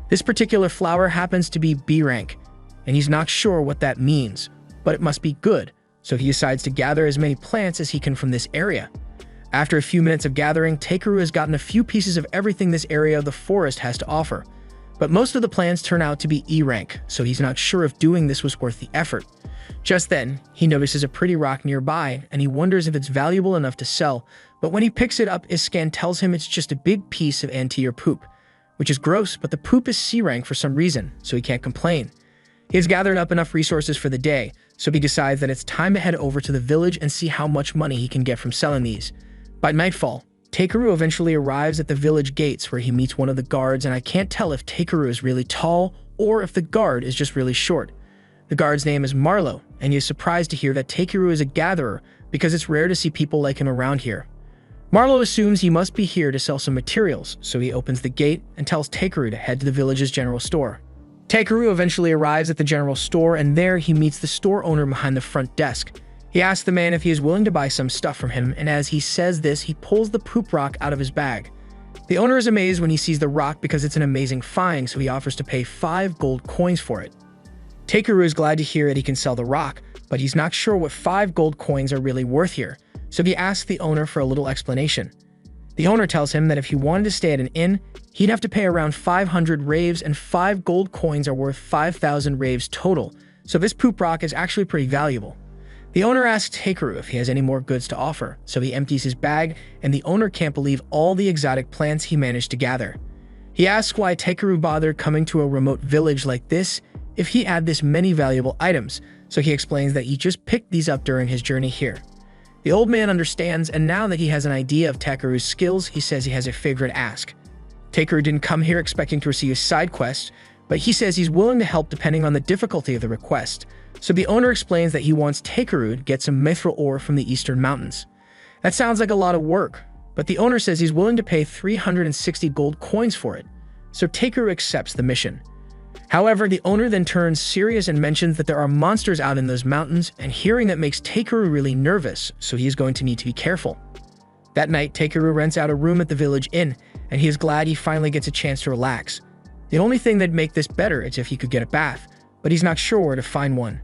This particular flower happens to be B rank, and he's not sure what that means, but it must be good, so he decides to gather as many plants as he can from this area. After a few minutes of gathering, Takeru has gotten a few pieces of everything this area of the forest has to offer, but most of the plants turn out to be E rank, so he's not sure if doing this was worth the effort. Just then, he notices a pretty rock nearby, and he wonders if it's valuable enough to sell, but when he picks it up, his scan tells him it's just a big piece of anteater poop, which is gross, but the poop is C rank for some reason, so he can't complain. He has gathered up enough resources for the day, so he decides that it's time to head over to the village and see how much money he can get from selling these. By nightfall, Takeru eventually arrives at the village gates where he meets one of the guards, and I can't tell if Takeru is really tall or if the guard is just really short. The guard's name is Marlowe, and he is surprised to hear that Takeru is a gatherer because it's rare to see people like him around here. Marlowe assumes he must be here to sell some materials, so he opens the gate and tells Takeru to head to the village's general store. Takeru eventually arrives at the general store, and there he meets the store owner behind the front desk. He asks the man if he is willing to buy some stuff from him, and as he says this, he pulls the poop rock out of his bag. The owner is amazed when he sees the rock because it's an amazing find, so he offers to pay 5 gold coins for it. Takeru is glad to hear that he can sell the rock, but he's not sure what 5 gold coins are really worth here, so he asks the owner for a little explanation. The owner tells him that if he wanted to stay at an inn, he'd have to pay around 500 raves, and 5 gold coins are worth 5,000 raves total, so this poop rock is actually pretty valuable. The owner asks Takeru if he has any more goods to offer, so he empties his bag, and the owner can't believe all the exotic plants he managed to gather. He asks why Takeru bothered coming to a remote village like this if he had this many valuable items, so he explains that he just picked these up during his journey here. The old man understands, and now that he has an idea of Takeru's skills, he says he has a favor to ask. Takeru didn't come here expecting to receive a side quest, but he says he's willing to help depending on the difficulty of the request. So the owner explains that he wants Takeru to get some mithril ore from the eastern mountains. That sounds like a lot of work, but the owner says he's willing to pay 360 gold coins for it, so Takeru accepts the mission. However, the owner then turns serious and mentions that there are monsters out in those mountains, and hearing that makes Takeru really nervous, so he is going to need to be careful. That night, Takeru rents out a room at the village inn, and he is glad he finally gets a chance to relax. The only thing that'd make this better is if he could get a bath, but he's not sure where to find one.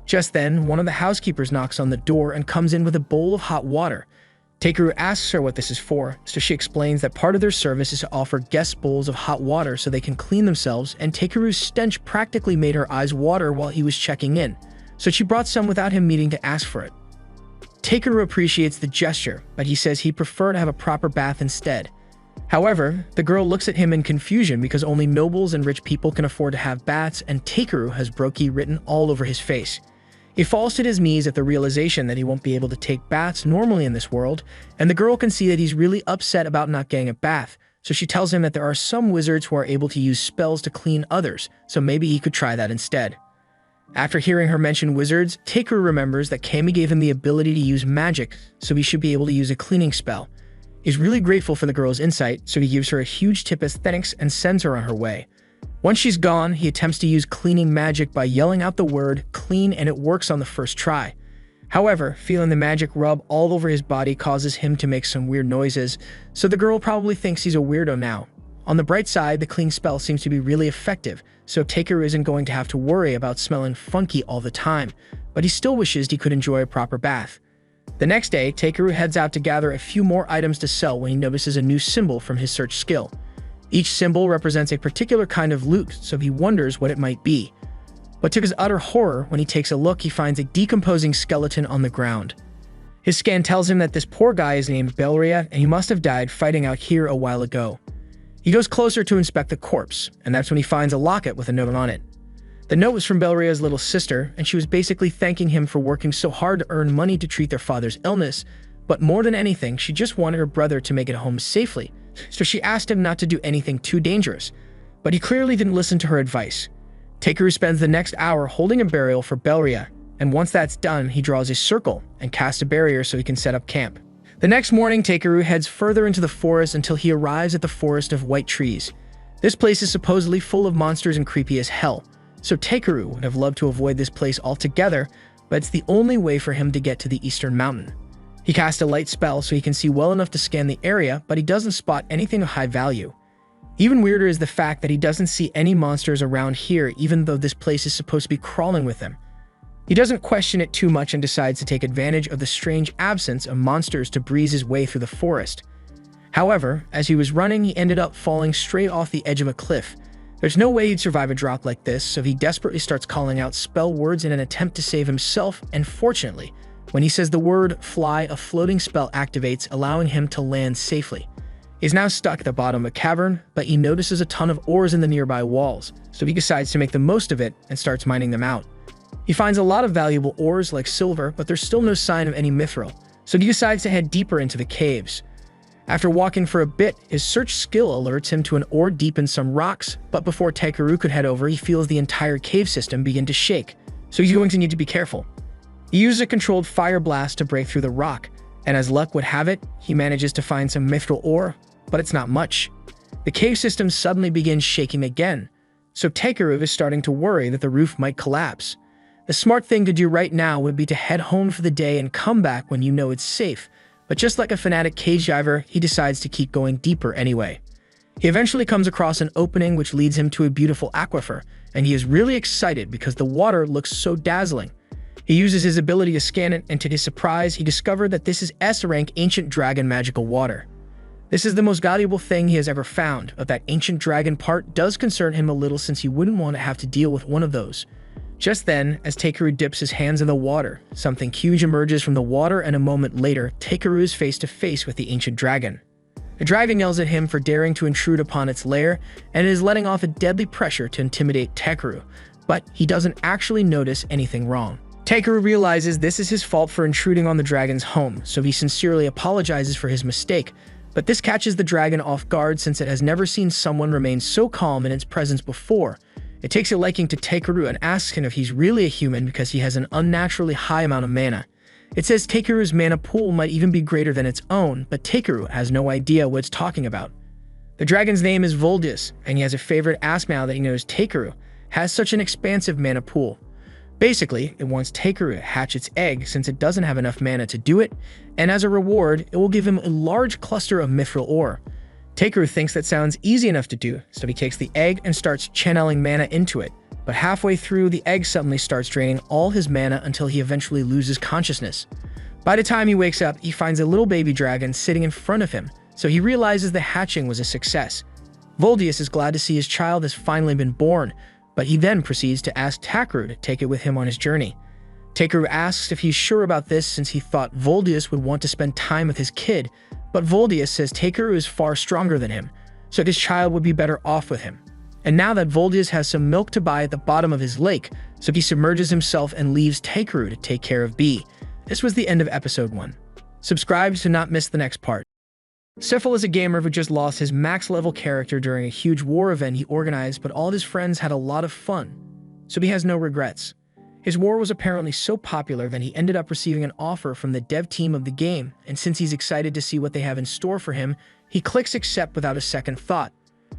Just then, one of the housekeepers knocks on the door and comes in with a bowl of hot water. Takeru asks her what this is for, so she explains that part of their service is to offer guests bowls of hot water so they can clean themselves, and Takeru's stench practically made her eyes water while he was checking in, so she brought some without him needing to ask for it. Takeru appreciates the gesture, but he says he'd prefer to have a proper bath instead. However, the girl looks at him in confusion because only nobles and rich people can afford to have baths, and Takeru has Brokey written all over his face. He falls to his knees at the realization that he won't be able to take baths normally in this world, and the girl can see that he's really upset about not getting a bath, so she tells him that there are some wizards who are able to use spells to clean others, so maybe he could try that instead. After hearing her mention wizards, Takeru remembers that Kami gave him the ability to use magic, so he should be able to use a cleaning spell. He's really grateful for the girl's insight, so he gives her a huge tip as thanks and sends her on her way. Once she's gone, he attempts to use cleaning magic by yelling out the word clean, and it works on the first try. However, feeling the magic rub all over his body causes him to make some weird noises, so the girl probably thinks he's a weirdo now. On the bright side, the clean spell seems to be really effective, so Takeru isn't going to have to worry about smelling funky all the time, but he still wishes he could enjoy a proper bath. The next day, Takeru heads out to gather a few more items to sell when he notices a new symbol from his search skill. Each symbol represents a particular kind of loot, so he wonders what it might be. But to his utter horror, when he takes a look, he finds a decomposing skeleton on the ground. His scan tells him that this poor guy is named Belria, and he must have died fighting out here a while ago. He goes closer to inspect the corpse, and that's when he finds a locket with a note on it. The note was from Belria's little sister, and she was basically thanking him for working so hard to earn money to treat their father's illness, but more than anything, she just wanted her brother to make it home safely, so she asked him not to do anything too dangerous. But he clearly didn't listen to her advice. Takeru spends the next hour holding a burial for Belria, and once that's done, he draws a circle and casts a barrier so he can set up camp. The next morning, Takeru heads further into the forest until he arrives at the Forest of White Trees. This place is supposedly full of monsters and creepy as hell, so Takeru would have loved to avoid this place altogether, but it's the only way for him to get to the eastern mountain. He casts a light spell so he can see well enough to scan the area, but he doesn't spot anything of high value. Even weirder is the fact that he doesn't see any monsters around here, even though this place is supposed to be crawling with them. He doesn't question it too much and decides to take advantage of the strange absence of monsters to breeze his way through the forest. However, as he was running, he ended up falling straight off the edge of a cliff. There's no way he'd survive a drop like this, so he desperately starts calling out spell words in an attempt to save himself, and fortunately, when he says the word fly, a floating spell activates, allowing him to land safely. He's now stuck at the bottom of a cavern, but he notices a ton of ores in the nearby walls, so he decides to make the most of it and starts mining them out. He finds a lot of valuable ores like silver, but there's still no sign of any mithril, so he decides to head deeper into the caves. After walking for a bit, his search skill alerts him to an ore deep in some rocks, but before Takeru could head over, he feels the entire cave system begin to shake, so he's going to need to be careful. He uses a controlled fire blast to break through the rock, and as luck would have it, he manages to find some mithril ore, but it's not much. The cave system suddenly begins shaking again, so Takeru is starting to worry that the roof might collapse. The smart thing to do right now would be to head home for the day and come back when you know it's safe, but just like a fanatic cage diver, he decides to keep going deeper anyway. He eventually comes across an opening which leads him to a beautiful aquifer, and he is really excited because the water looks so dazzling. He uses his ability to scan it, and to his surprise, he discovered that this is S-rank ancient dragon magical water. This is the most valuable thing he has ever found, but that ancient dragon part does concern him a little since he wouldn't want to have to deal with one of those. Just then, as Takeru dips his hands in the water, something huge emerges from the water, and a moment later, Takeru is face to face with the ancient dragon. The dragon yells at him for daring to intrude upon its lair, and it is letting off a deadly pressure to intimidate Takeru, but he doesn't actually notice anything wrong. Takeru realizes this is his fault for intruding on the dragon's home, so he sincerely apologizes for his mistake, but this catches the dragon off guard since it has never seen someone remain so calm in its presence before. It takes a liking to Takeru and asks him if he's really a human because he has an unnaturally high amount of mana. It says Takeru's mana pool might even be greater than its own, but Takeru has no idea what it's talking about. The dragon's name is Voldius, and he has a favorite ask now that he knows Takeru has such an expansive mana pool. Basically, it wants Takeru to hatch its egg since it doesn't have enough mana to do it, and as a reward, it will give him a large cluster of mithril ore. Takeru thinks that sounds easy enough to do, so he takes the egg and starts channeling mana into it, but halfway through, the egg suddenly starts draining all his mana until he eventually loses consciousness. By the time he wakes up, he finds a little baby dragon sitting in front of him, so he realizes the hatching was a success. Voldius is glad to see his child has finally been born, but he then proceeds to ask Takeru to take it with him on his journey. Takeru asks if he's sure about this since he thought Voldius would want to spend time with his kid, but Voldius says Takeru is far stronger than him, so his child would be better off with him. And now that Voldius has some milk to buy at the bottom of his lake, so he submerges himself and leaves Takeru to take care of B. This was the end of episode 1. Subscribe to not miss the next part. Syphil is a gamer who just lost his max level character during a huge war event he organized, but all of his friends had a lot of fun, so he has no regrets. His war was apparently so popular that he ended up receiving an offer from the dev team of the game, and since he's excited to see what they have in store for him, he clicks accept without a second thought.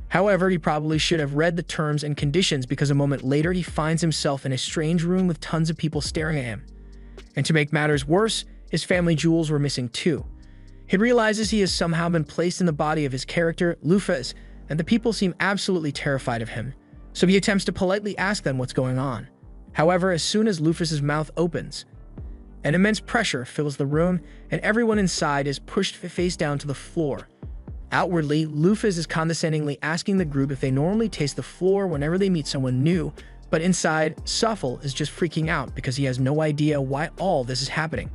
However, he probably should have read the terms and conditions because a moment later he finds himself in a strange room with tons of people staring at him. And to make matters worse, his family jewels were missing too. He realizes he has somehow been placed in the body of his character, Lufas, and the people seem absolutely terrified of him, so he attempts to politely ask them what's going on. However, as soon as Lufas's mouth opens, an immense pressure fills the room, and everyone inside is pushed face down to the floor. Outwardly, Lufas is condescendingly asking the group if they normally taste the floor whenever they meet someone new, but inside, Syphil is just freaking out because he has no idea why all this is happening.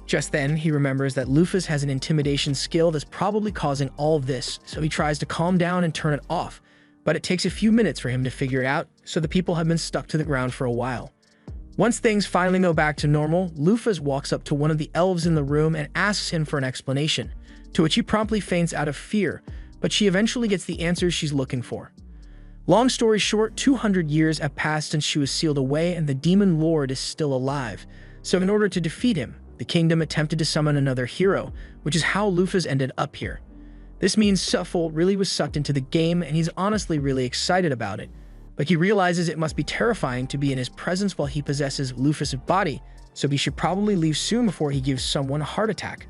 Just then, he remembers that Lufas has an intimidation skill that's probably causing all of this, so he tries to calm down and turn it off, but it takes a few minutes for him to figure it out, so the people have been stuck to the ground for a while. Once things finally go back to normal, Lufus walks up to one of the elves in the room and asks him for an explanation, to which he promptly faints out of fear, but she eventually gets the answers she's looking for. Long story short, 200 years have passed since she was sealed away and the demon lord is still alive, so in order to defeat him, the kingdom attempted to summon another hero, which is how Lufus ended up here. This means Suffolk really was sucked into the game and he's honestly really excited about it, but he realizes it must be terrifying to be in his presence while he possesses Lufus' body, so he should probably leave soon before he gives someone a heart attack.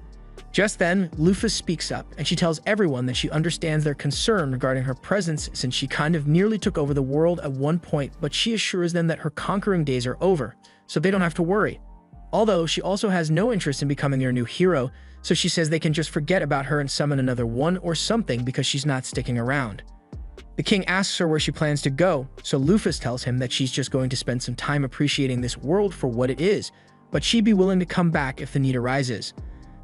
Just then, Lufus speaks up, and she tells everyone that she understands their concern regarding her presence since she kind of nearly took over the world at one point, but she assures them that her conquering days are over, so they don't have to worry. Although, she also has no interest in becoming their new hero, so she says they can just forget about her and summon another one or something because she's not sticking around. The king asks her where she plans to go, so Lufus tells him that she's just going to spend some time appreciating this world for what it is, but she'd be willing to come back if the need arises.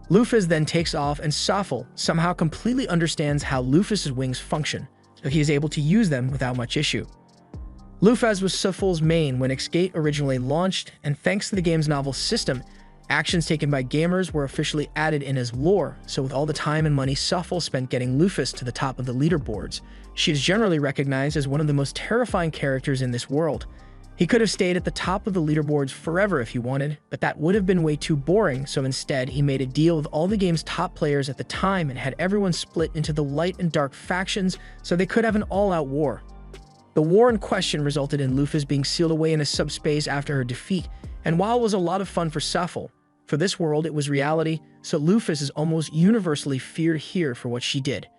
Lufus then takes off and Safel somehow completely understands how Lufus' wings function, so he is able to use them without much issue. Lufus was Safel's main when X-Gate originally launched, and thanks to the game's novel system, actions taken by gamers were officially added in as lore, so with all the time and money Safel spent getting Lufus to the top of the leaderboards, she is generally recognized as one of the most terrifying characters in this world. He could have stayed at the top of the leaderboards forever if he wanted, but that would have been way too boring, so instead he made a deal with all the game's top players at the time and had everyone split into the light and dark factions so they could have an all-out war. The war in question resulted in Lufus being sealed away in a subspace after her defeat, and while it was a lot of fun for Safel, for this world it was reality, so Lufus is almost universally feared here for what she did.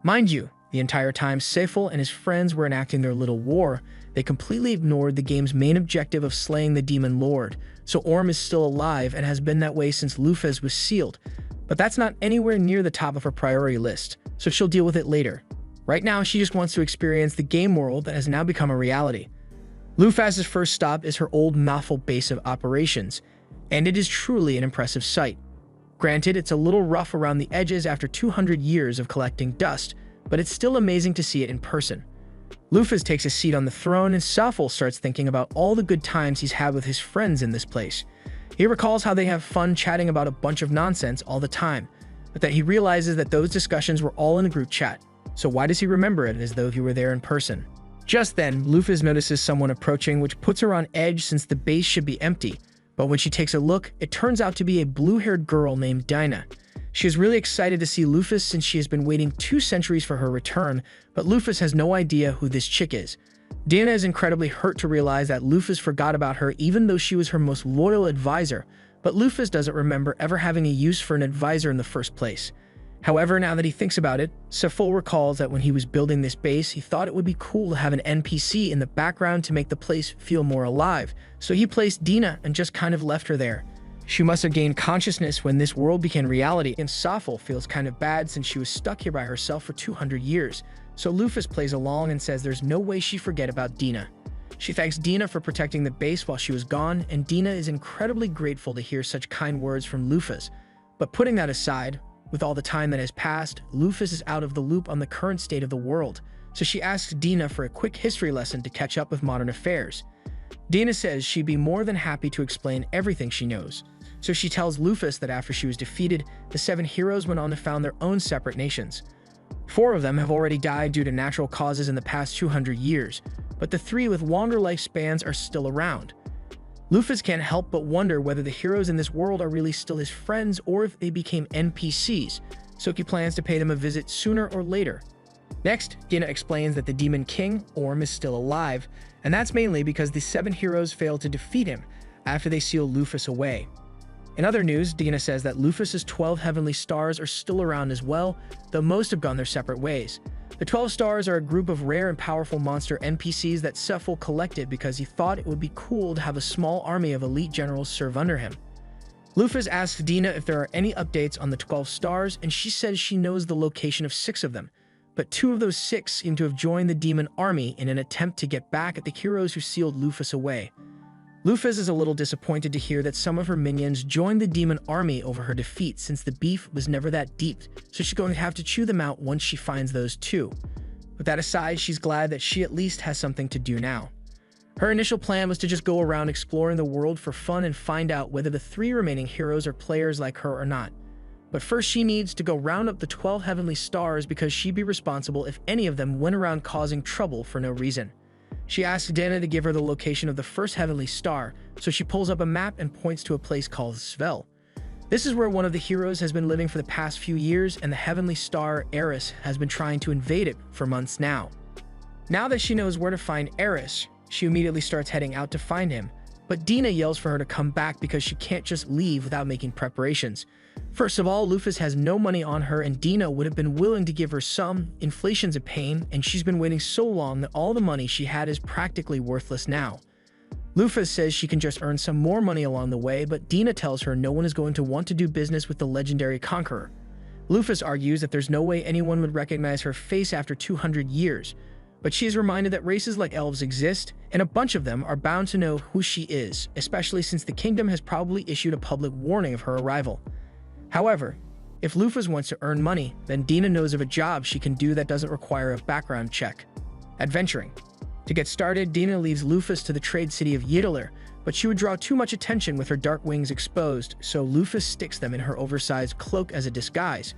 Mind you, the entire time Safel and his friends were enacting their little war, they completely ignored the game's main objective of slaying the demon lord, so Orm is still alive and has been that way since Lufus was sealed, but that's not anywhere near the top of her priority list, so she'll deal with it later. Right now, she just wants to experience the game world that has now become a reality. Lufus's first stop is her old Naffle base of operations, and it is truly an impressive sight. Granted, it's a little rough around the edges after 200 years of collecting dust, but it's still amazing to see it in person. Lufus takes a seat on the throne and Safel starts thinking about all the good times he's had with his friends in this place. He recalls how they have fun chatting about a bunch of nonsense all the time, but that he realizes that those discussions were all in a group chat, so why does he remember it as though he were there in person? Just then, Lufus notices someone approaching, which puts her on edge since the base should be empty, but when she takes a look, it turns out to be a blue-haired girl named Dinah. She is really excited to see Lufus since she has been waiting 2 centuries for her return, but Lufus has no idea who this chick is. Dinah is incredibly hurt to realize that Lufus forgot about her even though she was her most loyal advisor, but Lufus doesn't remember ever having a use for an advisor in the first place. However, now that he thinks about it, Safel recalls that when he was building this base, he thought it would be cool to have an NPC in the background to make the place feel more alive, so he placed Dinah and just kind of left her there. She must have gained consciousness when this world became reality, and Safel feels kind of bad since she was stuck here by herself for 200 years, so Lufus plays along and says there's no way she forget about Dinah. She thanks Dinah for protecting the base while she was gone, and Dinah is incredibly grateful to hear such kind words from Lufus. But putting that aside, with all the time that has passed, Lufus is out of the loop on the current state of the world, so she asks Dinah for a quick history lesson to catch up with modern affairs. Dinah says she'd be more than happy to explain everything she knows, so she tells Lufus that after she was defeated, the 7 heroes went on to found their own separate nations. 4 of them have already died due to natural causes in the past 200 years, but the 3 with longer lifespans are still around. Lufus can't help but wonder whether the heroes in this world are really still his friends or if they became NPCs, so he plans to pay them a visit sooner or later. Next, Dinah explains that the Demon King, Orm, is still alive, and that's mainly because the 7 heroes failed to defeat him after they sealed Lufus away. In other news, Dinah says that Lufus's 12 heavenly stars are still around as well, though most have gone their separate ways. The 12 stars are a group of rare and powerful monster NPCs that Sefel collected because he thought it would be cool to have a small army of elite generals serve under him. Lufus asks Dinah if there are any updates on the 12 stars, and she says she knows the location of 6 of them, but 2 of those 6 seem to have joined the demon army in an attempt to get back at the heroes who sealed Lufus away. Lufus is a little disappointed to hear that some of her minions joined the demon army over her defeat since the beef was never that deep, so she's going to have to chew them out once she finds those 2. With that aside, she's glad that she at least has something to do now. Her initial plan was to just go around exploring the world for fun and find out whether the 3 remaining heroes are players like her or not. But first she needs to go round up the 12 heavenly stars because she'd be responsible if any of them went around causing trouble for no reason. She asks Dana to give her the location of the first heavenly star, so she pulls up a map and points to a place called Svel. This is where one of the heroes has been living for the past few years, and the heavenly star, Eris, has been trying to invade it for months now. Now that she knows where to find Eris, she immediately starts heading out to find him, but Dina yells for her to come back because she can't just leave without making preparations. First of all, Lufus has no money on her, and Dina would have been willing to give her some. Inflation's a pain, and she's been waiting so long that all the money she had is practically worthless now. Lufus says she can just earn some more money along the way, but Dina tells her no one is going to want to do business with the legendary conqueror. Lufus argues that there's no way anyone would recognize her face after 200 years, but she is reminded that races like elves exist, and a bunch of them are bound to know who she is, especially since the kingdom has probably issued a public warning of her arrival. However, if Lufus wants to earn money, then Dina knows of a job she can do that doesn't require a background check: adventuring. To get started, Dina leaves Lufus to the trade city of Ydalir, but she would draw too much attention with her dark wings exposed, so Lufus sticks them in her oversized cloak as a disguise.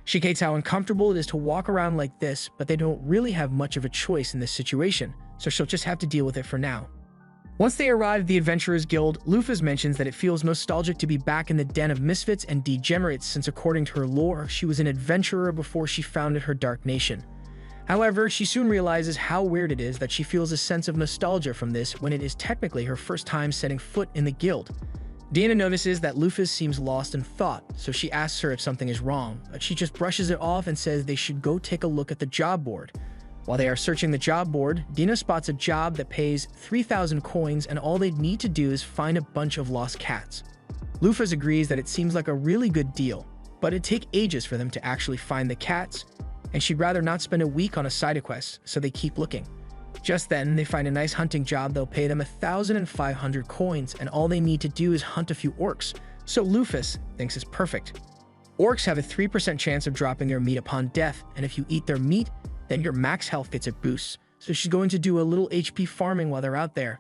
She hates how uncomfortable it is to walk around like this, but they don't really have much of a choice in this situation, so she'll just have to deal with it for now. Once they arrive at the Adventurers Guild, Lufus mentions that it feels nostalgic to be back in the den of misfits and degenerates since, according to her lore, she was an adventurer before she founded her dark nation. However, she soon realizes how weird it is that she feels a sense of nostalgia from this when it is technically her first time setting foot in the guild. Dina notices that Lufus seems lost in thought, so she asks her if something is wrong, but she just brushes it off and says they should go take a look at the job board. While they are searching the job board, Dina spots a job that pays 3,000 coins, and all they need to do is find a bunch of lost cats. Lufus agrees that it seems like a really good deal, but it'd take ages for them to actually find the cats, and she'd rather not spend a week on a side quest, so they keep looking. Just then, they find a nice hunting job that'll pay them 1,500 coins, and all they need to do is hunt a few orcs, so Lufus thinks it's perfect. Orcs have a 3% chance of dropping their meat upon death, and if you eat their meat, then your max health gets a boost, so she's going to do a little HP farming while they're out there.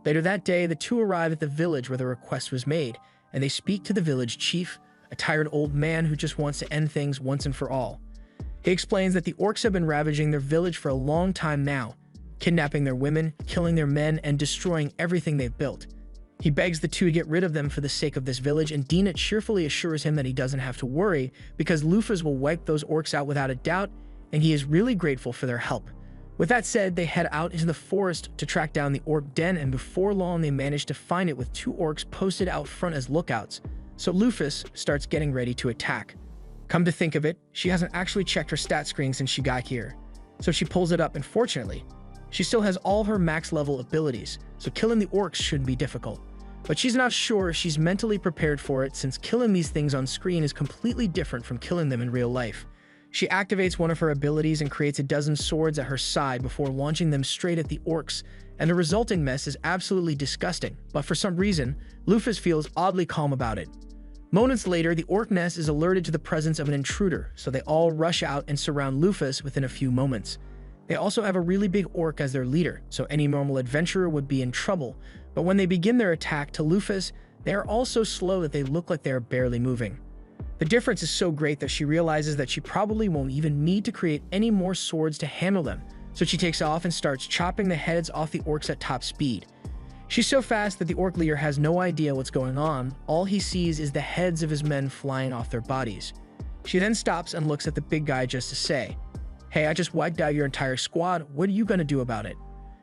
Later that day, the two arrive at the village where the request was made, and they speak to the village chief, a tired old man who just wants to end things once and for all. He explains that the orcs have been ravaging their village for a long time now, kidnapping their women, killing their men, and destroying everything they've built. He begs the two to get rid of them for the sake of this village, and Dina cheerfully assures him that he doesn't have to worry because Lufus will wipe those orcs out without a doubt, and he is really grateful for their help. With that said, they head out into the forest to track down the orc den, and before long they manage to find it with 2 orcs posted out front as lookouts, so Lufus starts getting ready to attack. Come to think of it, she hasn't actually checked her stat screen since she got here, so she pulls it up, and fortunately, she still has all her max level abilities, so killing the orcs shouldn't be difficult. But she's not sure if she's mentally prepared for it, since killing these things on screen is completely different from killing them in real life. She activates one of her abilities and creates a dozen swords at her side before launching them straight at the orcs, and the resulting mess is absolutely disgusting, but for some reason, Lufus feels oddly calm about it. Moments later, the orc nest is alerted to the presence of an intruder, so they all rush out and surround Lufus within a few moments. They also have a really big orc as their leader, so any normal adventurer would be in trouble, but when they begin their attack to Lufus, they are all so slow that they look like they are barely moving. The difference is so great that she realizes that she probably won't even need to create any more swords to handle them, so she takes off and starts chopping the heads off the orcs at top speed. She's so fast that the orc leader has no idea what's going on. All he sees is the heads of his men flying off their bodies. She then stops and looks at the big guy just to say, "Hey, I just wiped out your entire squad. What are you gonna do about it?"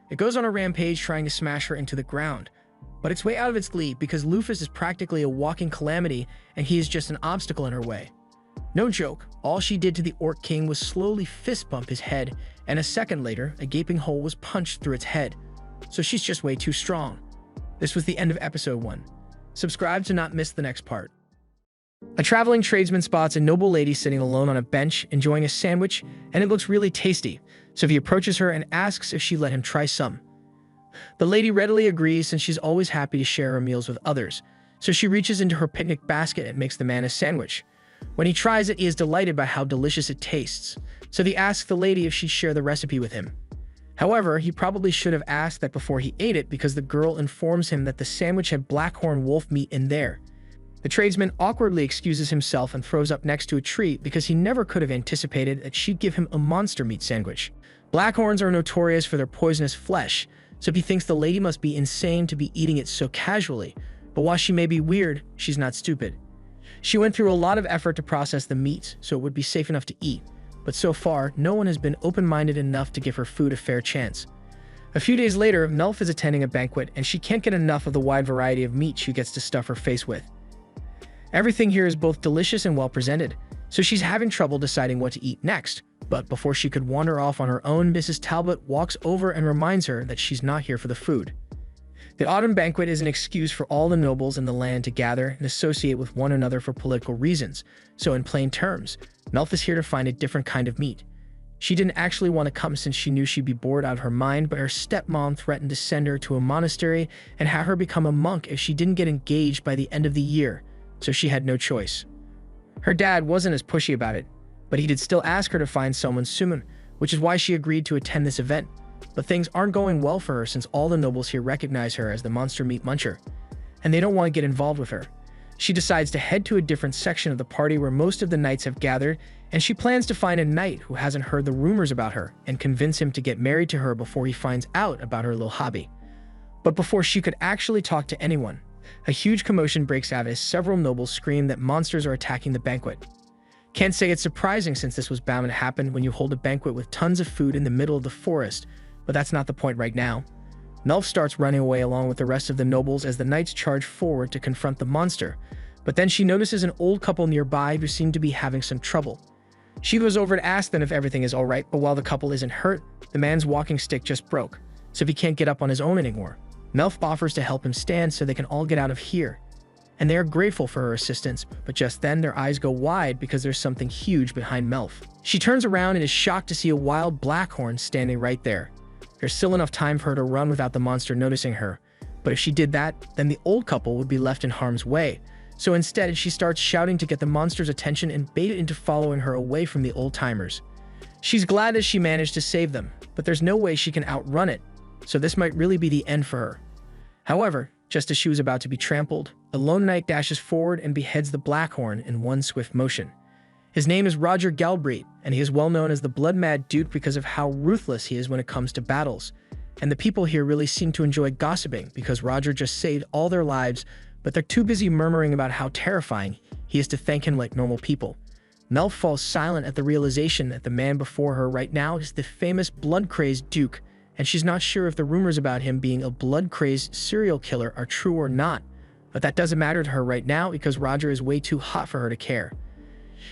It goes on a rampage trying to smash her into the ground, but it's way out of its league because Lufus is practically a walking calamity and he is just an obstacle in her way. No joke, all she did to the Orc King was slowly fist bump his head, and a second later, a gaping hole was punched through its head. So she's just way too strong. This was the end of episode 1. Subscribe to not miss the next part. A traveling tradesman spots a noble lady sitting alone on a bench, enjoying a sandwich, and it looks really tasty, so he approaches her and asks if she'd let him try some. The lady readily agrees since she's always happy to share her meals with others, so she reaches into her picnic basket and makes the man a sandwich. When he tries it, he is delighted by how delicious it tastes, so he asks the lady if she'd share the recipe with him. However, he probably should have asked that before he ate it because the girl informs him that the sandwich had blackhorn wolf meat in there. The tradesman awkwardly excuses himself and throws up next to a tree because he never could have anticipated that she'd give him a monster meat sandwich. Blackhorns are notorious for their poisonous flesh, so he thinks the lady must be insane to be eating it so casually, but while she may be weird, she's not stupid. She went through a lot of effort to process the meat so it would be safe enough to eat, but so far, no one has been open-minded enough to give her food a fair chance. A few days later, Melf is attending a banquet and she can't get enough of the wide variety of meat she gets to stuff her face with. Everything here is both delicious and well presented, so she's having trouble deciding what to eat next. But before she could wander off on her own, Mrs. Talbot walks over and reminds her that she's not here for the food. The autumn banquet is an excuse for all the nobles in the land to gather and associate with one another for political reasons, so in plain terms, Melf is here to find a different kind of meat. She didn't actually want to come since she knew she'd be bored out of her mind, but her stepmom threatened to send her to a monastery and have her become a monk if she didn't get engaged by the end of the year, so she had no choice. Her dad wasn't as pushy about it, but he did still ask her to find someone soon, which is why she agreed to attend this event. But things aren't going well for her since all the nobles here recognize her as the monster meat muncher, and they don't want to get involved with her. She decides to head to a different section of the party where most of the knights have gathered, and she plans to find a knight who hasn't heard the rumors about her and convince him to get married to her before he finds out about her little hobby. But before she could actually talk to anyone, a huge commotion breaks out as several nobles scream that monsters are attacking the banquet. Can't say it's surprising since this was bound to happen when you hold a banquet with tons of food in the middle of the forest, but that's not the point right now. Melf starts running away along with the rest of the nobles as the knights charge forward to confront the monster, but then she notices an old couple nearby who seem to be having some trouble. She goes over to ask them if everything is alright, but while the couple isn't hurt, the man's walking stick just broke, so he can't get up on his own anymore. Melf offers to help him stand so they can all get out of here, and they are grateful for her assistance, but just then their eyes go wide because there's something huge behind Melf. She turns around and is shocked to see a wild blackhorn standing right there. There's still enough time for her to run without the monster noticing her, but if she did that, then the old couple would be left in harm's way. So instead, she starts shouting to get the monster's attention and bait it into following her away from the old-timers. She's glad that she managed to save them, but there's no way she can outrun it, so this might really be the end for her. However, just as she was about to be trampled, a lone knight dashes forward and beheads the blackhorn in one swift motion. His name is Roger Galbraith, and he is well known as the Blood-Mad Duke because of how ruthless he is when it comes to battles. And the people here really seem to enjoy gossiping because Roger just saved all their lives, but they're too busy murmuring about how terrifying he is to thank him like normal people. Melf falls silent at the realization that the man before her right now is the famous blood-crazed Duke, and she's not sure if the rumors about him being a blood-crazed serial killer are true or not, but that doesn't matter to her right now because Roger is way too hot for her to care.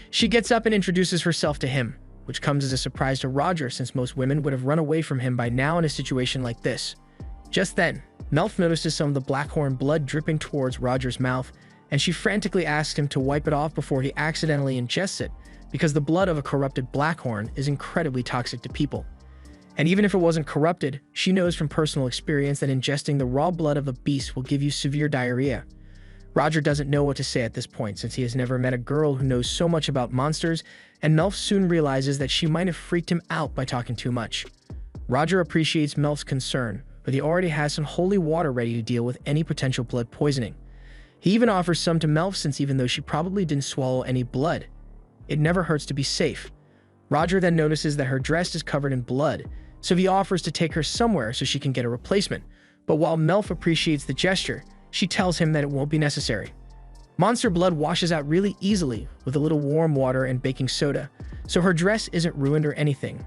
She gets up and introduces herself to him, which comes as a surprise to Roger since most women would have run away from him by now in a situation like this. Just then, Melf notices some of the blackhorn blood dripping towards Roger's mouth, and she frantically asks him to wipe it off before he accidentally ingests it, because the blood of a corrupted blackhorn is incredibly toxic to people. And even if it wasn't corrupted, she knows from personal experience that ingesting the raw blood of a beast will give you severe diarrhea. Roger doesn't know what to say at this point since he has never met a girl who knows so much about monsters, and Melf soon realizes that she might have freaked him out by talking too much. Roger appreciates Melf's concern, but he already has some holy water ready to deal with any potential blood poisoning. He even offers some to Melf since even though she probably didn't swallow any blood, it never hurts to be safe. Roger then notices that her dress is covered in blood, so he offers to take her somewhere so she can get a replacement, but while Melf appreciates the gesture, she tells him that it won't be necessary. Monster blood washes out really easily with a little warm water and baking soda, so her dress isn't ruined or anything.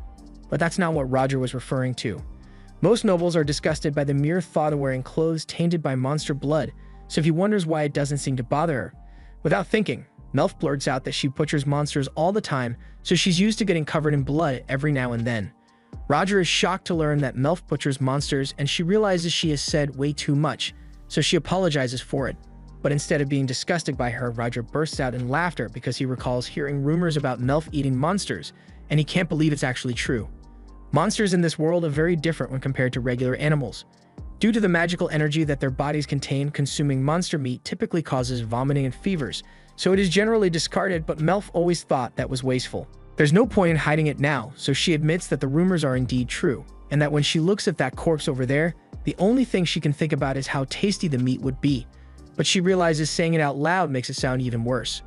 But that's not what Roger was referring to. Most nobles are disgusted by the mere thought of wearing clothes tainted by monster blood, so he wonders why it doesn't seem to bother her. Without thinking, Melf blurts out that she butchers monsters all the time, so she's used to getting covered in blood every now and then. Roger is shocked to learn that Melf butchers monsters, and she realizes she has said way too much, so she apologizes for it. But instead of being disgusted by her, Roger bursts out in laughter because he recalls hearing rumors about Melf eating monsters, and he can't believe it's actually true. Monsters in this world are very different when compared to regular animals. Due to the magical energy that their bodies contain, consuming monster meat typically causes vomiting and fevers, so it is generally discarded, but Melf always thought that was wasteful. There's no point in hiding it now, so she admits that the rumors are indeed true, and that when she looks at that corpse over there, the only thing she can think about is how tasty the meat would be. But she realizes saying it out loud makes it sound even worse.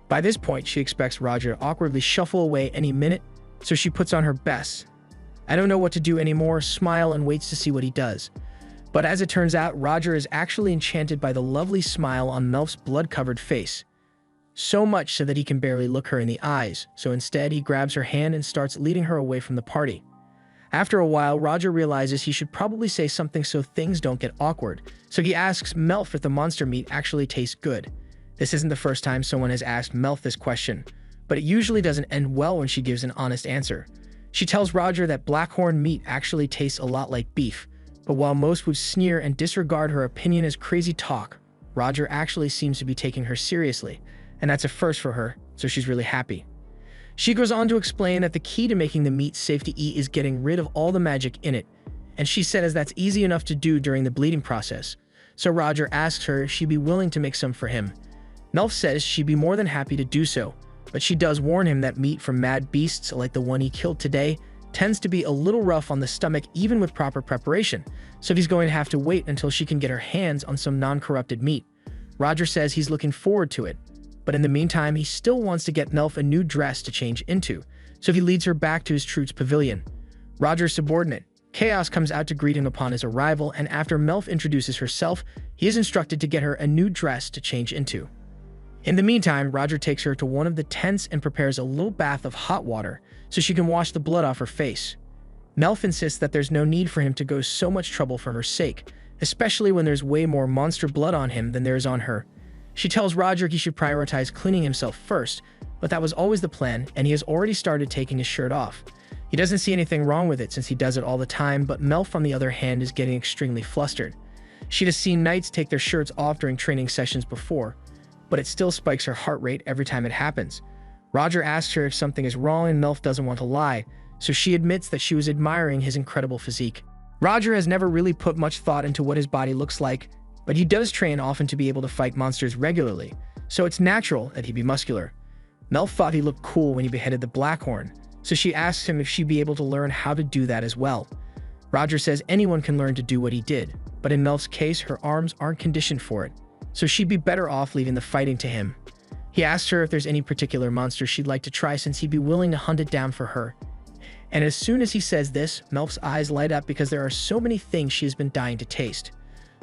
By this point, she expects Roger to awkwardly shuffle away any minute, so she puts on her best "I don't know what to do anymore" smile and waits to see what he does. But as it turns out, Roger is actually enchanted by the lovely smile on Melf's blood-covered face. So much so that he can barely look her in the eyes, so instead he grabs her hand and starts leading her away from the party. After a while, Roger realizes he should probably say something so things don't get awkward, so he asks Melf if the monster meat actually tastes good. This isn't the first time someone has asked Melf this question, but it usually doesn't end well when she gives an honest answer. She tells Roger that blackhorn meat actually tastes a lot like beef, but while most would sneer and disregard her opinion as crazy talk, Roger actually seems to be taking her seriously, and that's a first for her, so she's really happy. She goes on to explain that the key to making the meat safe to eat is getting rid of all the magic in it, and she says that's easy enough to do during the bleeding process, so Roger asks her if she'd be willing to make some for him. Melf says she'd be more than happy to do so, but she does warn him that meat from mad beasts like the one he killed today tends to be a little rough on the stomach even with proper preparation, so he's going to have to wait until she can get her hands on some non-corrupted meat. Roger says he's looking forward to it, but in the meantime, he still wants to get Melf a new dress to change into, so he leads her back to his trute's pavilion. Roger's subordinate, Chaos, comes out to greet him upon his arrival, and after Melf introduces herself, he is instructed to get her a new dress to change into. In the meantime, Roger takes her to one of the tents and prepares a little bath of hot water so she can wash the blood off her face. Melf insists that there's no need for him to go so much trouble for her sake, especially when there's way more monster blood on him than there is on her. She tells Roger he should prioritize cleaning himself first, but that was always the plan, and he has already started taking his shirt off. He doesn't see anything wrong with it since he does it all the time, but Melf, on the other hand, is getting extremely flustered. She'd have seen knights take their shirts off during training sessions before, but it still spikes her heart rate every time it happens. Roger asks her if something is wrong, and Melf doesn't want to lie, so she admits that she was admiring his incredible physique. Roger has never really put much thought into what his body looks like, but he does train often to be able to fight monsters regularly, so it's natural that he'd be muscular. Melf thought he looked cool when he beheaded the Blackhorn, so she asks him if she'd be able to learn how to do that as well. Roger says anyone can learn to do what he did, but in Melf's case, her arms aren't conditioned for it, so she'd be better off leaving the fighting to him. He asks her if there's any particular monster she'd like to try since he'd be willing to hunt it down for her. And as soon as he says this, Melf's eyes light up because there are so many things she has been dying to taste.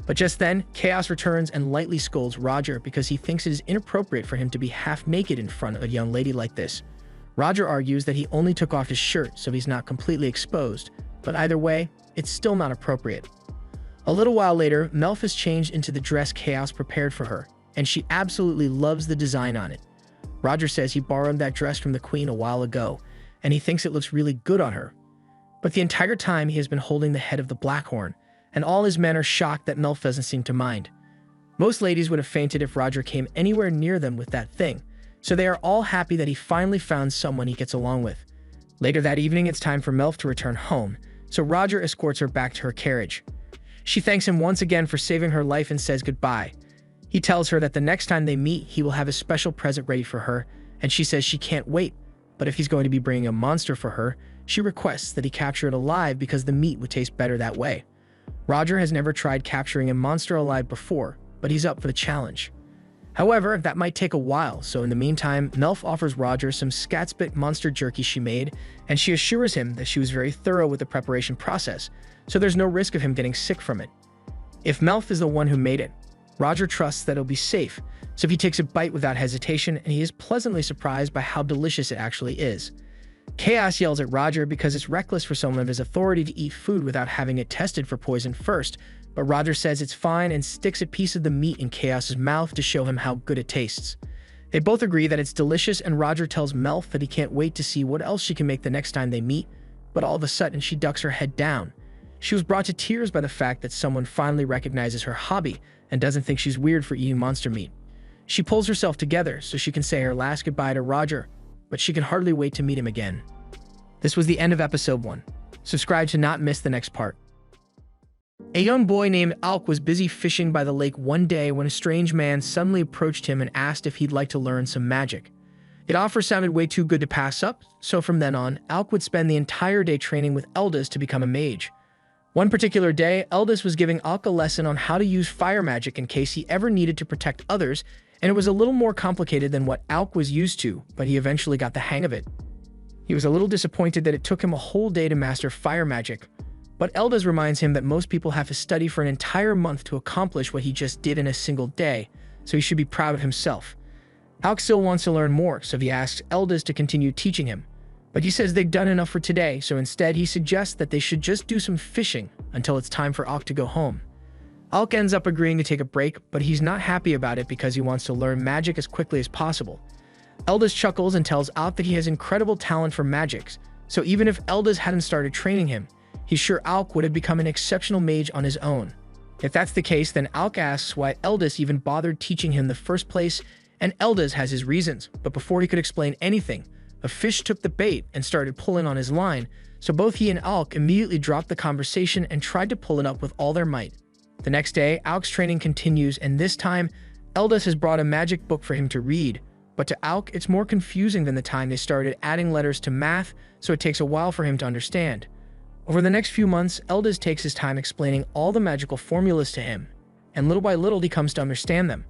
But just then, Chaos returns and lightly scolds Roger because he thinks it is inappropriate for him to be half naked in front of a young lady like this. Roger argues that he only took off his shirt so he's not completely exposed, but either way, it's still not appropriate. A little while later, Melf is changed into the dress Chaos prepared for her, and she absolutely loves the design on it. Roger says he borrowed that dress from the Queen a while ago, and he thinks it looks really good on her. But the entire time he has been holding the head of the Blackhorn, and all his men are shocked that Melf doesn't seem to mind. Most ladies would have fainted if Roger came anywhere near them with that thing, so they are all happy that he finally found someone he gets along with. Later that evening, it's time for Melf to return home, so Roger escorts her back to her carriage. She thanks him once again for saving her life and says goodbye. He tells her that the next time they meet, he will have a special present ready for her, and she says she can't wait, but if he's going to be bringing a monster for her, she requests that he capture it alive because the meat would taste better that way. Roger has never tried capturing a monster alive before, but he's up for the challenge. However, that might take a while, so in the meantime, Melf offers Roger some Skatspit monster jerky she made, and she assures him that she was very thorough with the preparation process, so there's no risk of him getting sick from it. If Melf is the one who made it, Roger trusts that it'll be safe, so he takes a bite without hesitation, and he is pleasantly surprised by how delicious it actually is. Chaos yells at Roger because it's reckless for someone of his authority to eat food without having it tested for poison first, but Roger says it's fine and sticks a piece of the meat in Chaos's mouth to show him how good it tastes. They both agree that it's delicious, and Roger tells Melf that he can't wait to see what else she can make the next time they meet, but all of a sudden she ducks her head down. She was brought to tears by the fact that someone finally recognizes her hobby and doesn't think she's weird for eating monster meat. She pulls herself together so she can say her last goodbye to Roger, but she can hardly wait to meet him again. This was the end of episode 1. Subscribe to not miss the next part. A young boy named Alk was busy fishing by the lake one day when a strange man suddenly approached him and asked if he'd like to learn some magic. The offer sounded way too good to pass up, so from then on, Alk would spend the entire day training with Eldest to become a mage. One particular day, Eldest was giving Alk a lesson on how to use fire magic in case he ever needed to protect others, and it was a little more complicated than what Alk was used to, but he eventually got the hang of it. He was a little disappointed that it took him a whole day to master fire magic, but Eldest reminds him that most people have to study for an entire month to accomplish what he just did in a single day, so he should be proud of himself. Alk still wants to learn more, so he asks Eldest to continue teaching him. But he says they've done enough for today, so instead he suggests that they should just do some fishing until it's time for Alk to go home. Alk ends up agreeing to take a break, but he's not happy about it because he wants to learn magic as quickly as possible. Eldest chuckles and tells Alk that he has incredible talent for magics, so even if Eldest hadn't started training him, he's sure Alk would have become an exceptional mage on his own. If that's the case, then Alk asks why Eldest even bothered teaching him in the first place, and Eldest has his reasons, but before he could explain anything, a fish took the bait and started pulling on his line, so both he and Alk immediately dropped the conversation and tried to pull it up with all their might. The next day, Alk's training continues, and this time, Eldest has brought a magic book for him to read, but to Alk, it's more confusing than the time they started adding letters to math, so it takes a while for him to understand. Over the next few months, Eldest takes his time explaining all the magical formulas to him, and little by little he comes to understand them.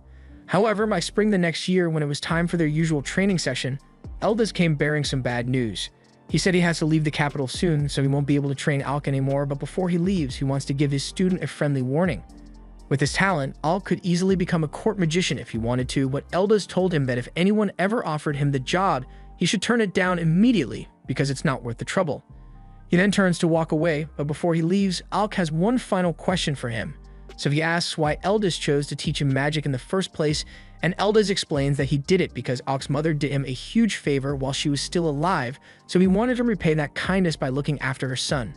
However, by spring the next year, when it was time for their usual training session, Eldest came bearing some bad news. He said he has to leave the capital soon, so he won't be able to train Alk anymore, but before he leaves, he wants to give his student a friendly warning. With his talent, Alk could easily become a court magician if he wanted to, but Eldest told him that if anyone ever offered him the job, he should turn it down immediately because it's not worth the trouble. He then turns to walk away, but before he leaves, Alk has one final question for him. So he asks why Eldest chose to teach him magic in the first place, and Eldest explains that he did it because Alk's mother did him a huge favor while she was still alive, so he wanted to repay that kindness by looking after her son.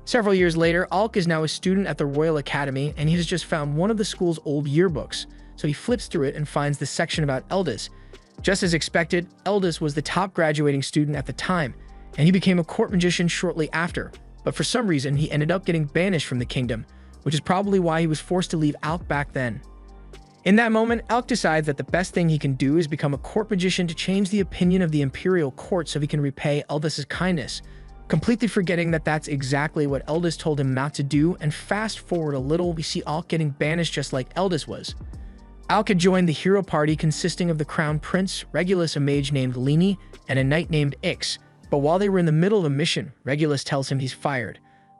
Several years later, Alk is now a student at the Royal Academy, and he has just found one of the school's old yearbooks, so he flips through it and finds the section about Eldest. Just as expected, Eldest was the top graduating student at the time, and he became a court magician shortly after, but for some reason he ended up getting banished from the kingdom, which is probably why he was forced to leave Alk back then. In that moment, Alk decides that the best thing he can do is become a court magician to change the opinion of the imperial court so he can repay Eldest's kindness, completely forgetting that that's exactly what Eldest told him not to do, and fast forward a little, we see Alk getting banished just like Eldest was. Alk had joined the hero party consisting of the crown prince, Regulus, a mage named Leni, and a knight named Ix, but while they were in the middle of a mission, Regulus tells him he's fired.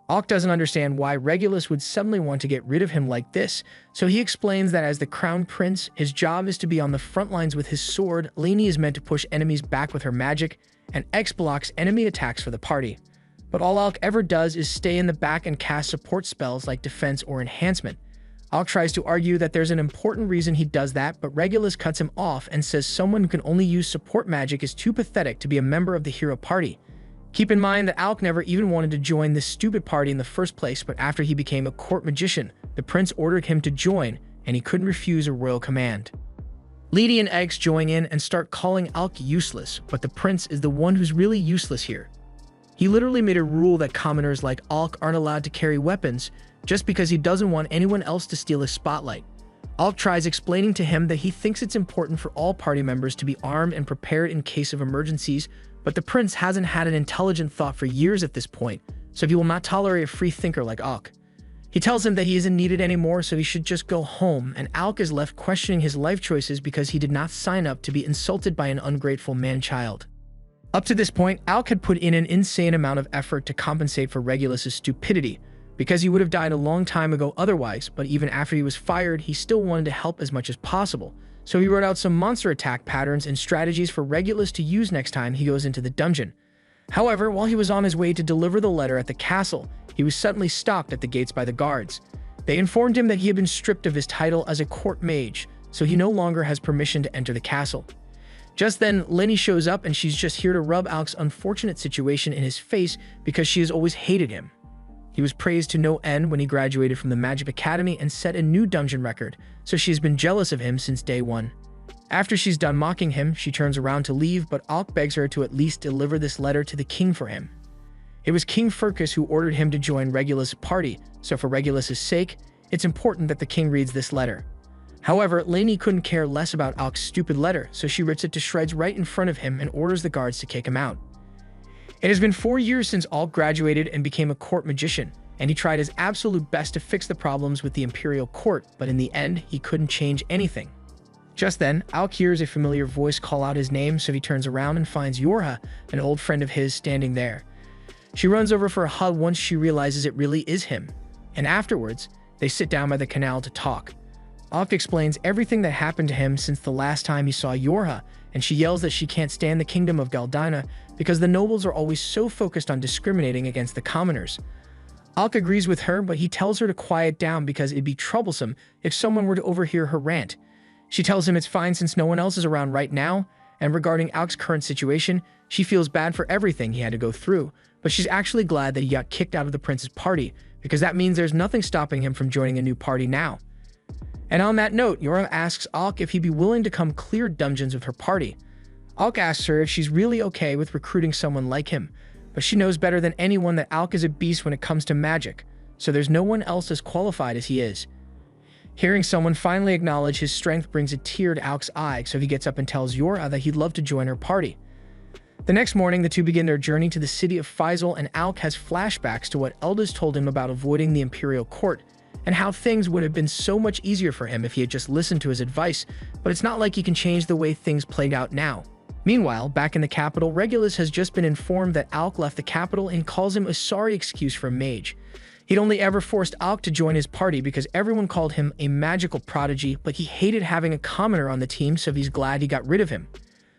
Alk doesn't understand why Regulus would suddenly want to get rid of him like this, so he explains that as the crown prince, his job is to be on the front lines with his sword, Leni is meant to push enemies back with her magic, and X blocks enemy attacks for the party. But all Alk ever does is stay in the back and cast support spells like defense or enhancement. Alk tries to argue that there's an important reason he does that, but Regulus cuts him off and says someone who can only use support magic is too pathetic to be a member of the hero party. Keep in mind that Alk never even wanted to join this stupid party in the first place, but after he became a court magician, the prince ordered him to join, and he couldn't refuse a royal command. Leni and Eggs join in and start calling Alk useless, but the prince is the one who's really useless here. He literally made a rule that commoners like Alk aren't allowed to carry weapons just because he doesn't want anyone else to steal his spotlight. Alk tries explaining to him that he thinks it's important for all party members to be armed and prepared in case of emergencies, but the prince hasn't had an intelligent thought for years at this point, so he will not tolerate a free thinker like Alk. He tells him that he isn't needed anymore, so he should just go home, and Alk is left questioning his life choices because he did not sign up to be insulted by an ungrateful man-child. Up to this point, Alk had put in an insane amount of effort to compensate for Regulus's stupidity, because he would have died a long time ago otherwise, but even after he was fired, he still wanted to help as much as possible. So he wrote out some monster attack patterns and strategies for Regulus to use next time he goes into the dungeon. However, while he was on his way to deliver the letter at the castle, he was suddenly stopped at the gates by the guards. They informed him that he had been stripped of his title as a court mage, so he no longer has permission to enter the castle. Just then, Leni shows up and she's just here to rub Alk's unfortunate situation in his face because she has always hated him. He was praised to no end when he graduated from the Magic Academy and set a new dungeon record, so she has been jealous of him since day one. After she's done mocking him, she turns around to leave, but Alk begs her to at least deliver this letter to the king for him. It was King Furcus who ordered him to join Regulus' party, so for Regulus' sake, it's important that the king reads this letter. However, Lainey couldn't care less about Alk's stupid letter, so she rips it to shreds right in front of him and orders the guards to kick him out. It has been 4 years since Alk graduated and became a court magician, and he tried his absolute best to fix the problems with the Imperial Court, but in the end, he couldn't change anything. Just then, Alk hears a familiar voice call out his name, so he turns around and finds Yorha, an old friend of his, standing there. She runs over for a hug once she realizes it really is him, and afterwards, they sit down by the canal to talk. Alk explains everything that happened to him since the last time he saw Yorha, and she yells that she can't stand the kingdom of Galdina because the nobles are always so focused on discriminating against the commoners. Alk agrees with her, but he tells her to quiet down because it'd be troublesome if someone were to overhear her rant. She tells him it's fine since no one else is around right now, and regarding Alk's current situation, she feels bad for everything he had to go through, but she's actually glad that he got kicked out of the prince's party, because that means there's nothing stopping him from joining a new party now. And on that note, Yorha asks Alk if he'd be willing to come clear dungeons with her party. Alk asks her if she's really okay with recruiting someone like him, but she knows better than anyone that Alk is a beast when it comes to magic, so there's no one else as qualified as he is. Hearing someone finally acknowledge his strength brings a tear to Alk's eye, so he gets up and tells Yorha that he'd love to join her party. The next morning, the two begin their journey to the city of Faisal, and Alk has flashbacks to what Elders told him about avoiding the Imperial Court, and how things would have been so much easier for him if he had just listened to his advice, but it's not like he can change the way things played out now. Meanwhile, back in the capital, Regulus has just been informed that Alk left the capital and calls him a sorry excuse for a mage. He'd only ever forced Alk to join his party because everyone called him a magical prodigy, but he hated having a commoner on the team, so he's glad he got rid of him.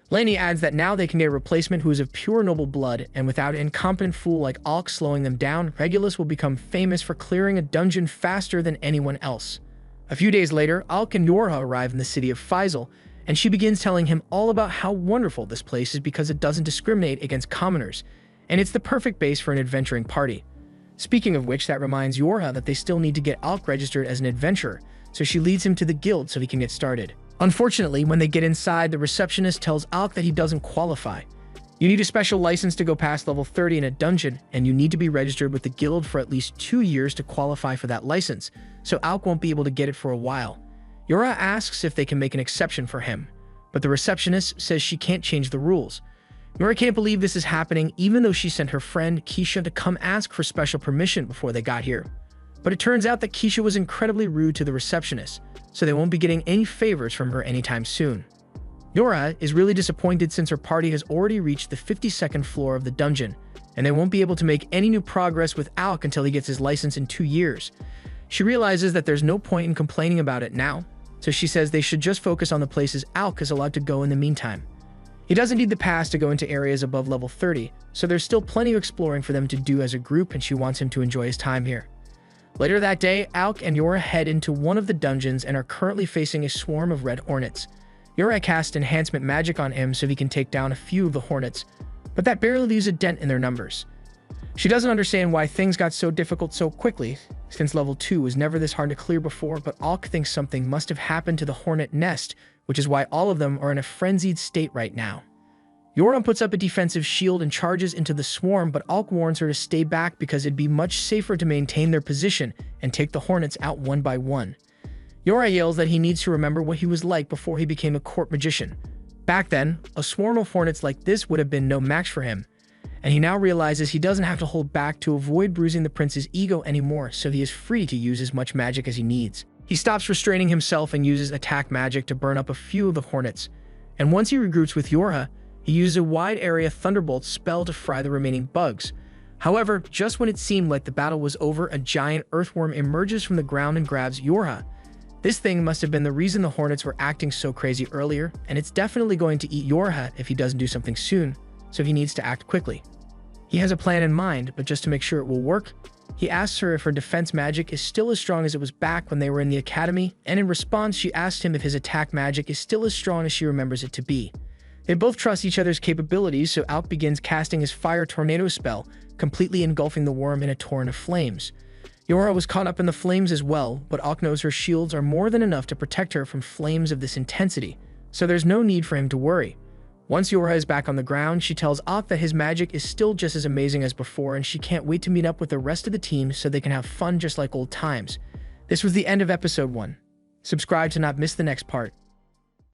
Lainey adds that now they can get a replacement who is of pure noble blood, and without an incompetent fool like Alk slowing them down, Regulus will become famous for clearing a dungeon faster than anyone else. A few days later, Alk and Yorha arrive in the city of Faisal, and she begins telling him all about how wonderful this place is because it doesn't discriminate against commoners, and it's the perfect base for an adventuring party. Speaking of which, that reminds Yorha that they still need to get Alk registered as an adventurer, so she leads him to the guild so he can get started. Unfortunately, when they get inside, the receptionist tells Alk that he doesn't qualify. You need a special license to go past level 30 in a dungeon, and you need to be registered with the guild for at least 2 years to qualify for that license, so Alk won't be able to get it for a while. Yorha asks if they can make an exception for him, but the receptionist says she can't change the rules. Yorha can't believe this is happening, even though she sent her friend Keisha to come ask for special permission before they got here. But it turns out that Keisha was incredibly rude to the receptionist, so they won't be getting any favors from her anytime soon. Yorha is really disappointed since her party has already reached the 52nd floor of the dungeon, and they won't be able to make any new progress with Alk until he gets his license in 2 years. She realizes that there's no point in complaining about it now, so she says they should just focus on the places Alk is allowed to go in the meantime. He doesn't need the pass to go into areas above level 30, so there's still plenty of exploring for them to do as a group, and she wants him to enjoy his time here. Later that day, Alk and Yorha head into one of the dungeons and are currently facing a swarm of red hornets. Yorha casts enhancement magic on him so he can take down a few of the hornets, but that barely leaves a dent in their numbers. She doesn't understand why things got so difficult so quickly, since level 2 was never this hard to clear before, but Alk thinks something must have happened to the hornet nest, which is why all of them are in a frenzied state right now. Yorha puts up a defensive shield and charges into the swarm, but Alk warns her to stay back because it'd be much safer to maintain their position and take the hornets out one by one. Yorha yells that he needs to remember what he was like before he became a court magician. Back then, a swarm of hornets like this would have been no match for him, and he now realizes he doesn't have to hold back to avoid bruising the prince's ego anymore, so he is free to use as much magic as he needs. He stops restraining himself and uses attack magic to burn up a few of the hornets, and once he regroups with Yorha, he uses a wide area thunderbolt spell to fry the remaining bugs. However, just when it seemed like the battle was over, a giant earthworm emerges from the ground and grabs Yorha. This thing must have been the reason the hornets were acting so crazy earlier, and it's definitely going to eat Yorha if he doesn't do something soon, so he needs to act quickly. He has a plan in mind, but just to make sure it will work, he asks her if her defense magic is still as strong as it was back when they were in the academy, and in response she asks him if his attack magic is still as strong as she remembers it to be. They both trust each other's capabilities, so Alk begins casting his fire tornado spell, completely engulfing the worm in a torrent of flames. Yorha was caught up in the flames as well, but Alk knows her shields are more than enough to protect her from flames of this intensity, so there's no need for him to worry. Once Yorha is back on the ground, she tells Alk that his magic is still just as amazing as before, and she can't wait to meet up with the rest of the team so they can have fun just like old times. This was the end of episode 1. Subscribe to not miss the next part.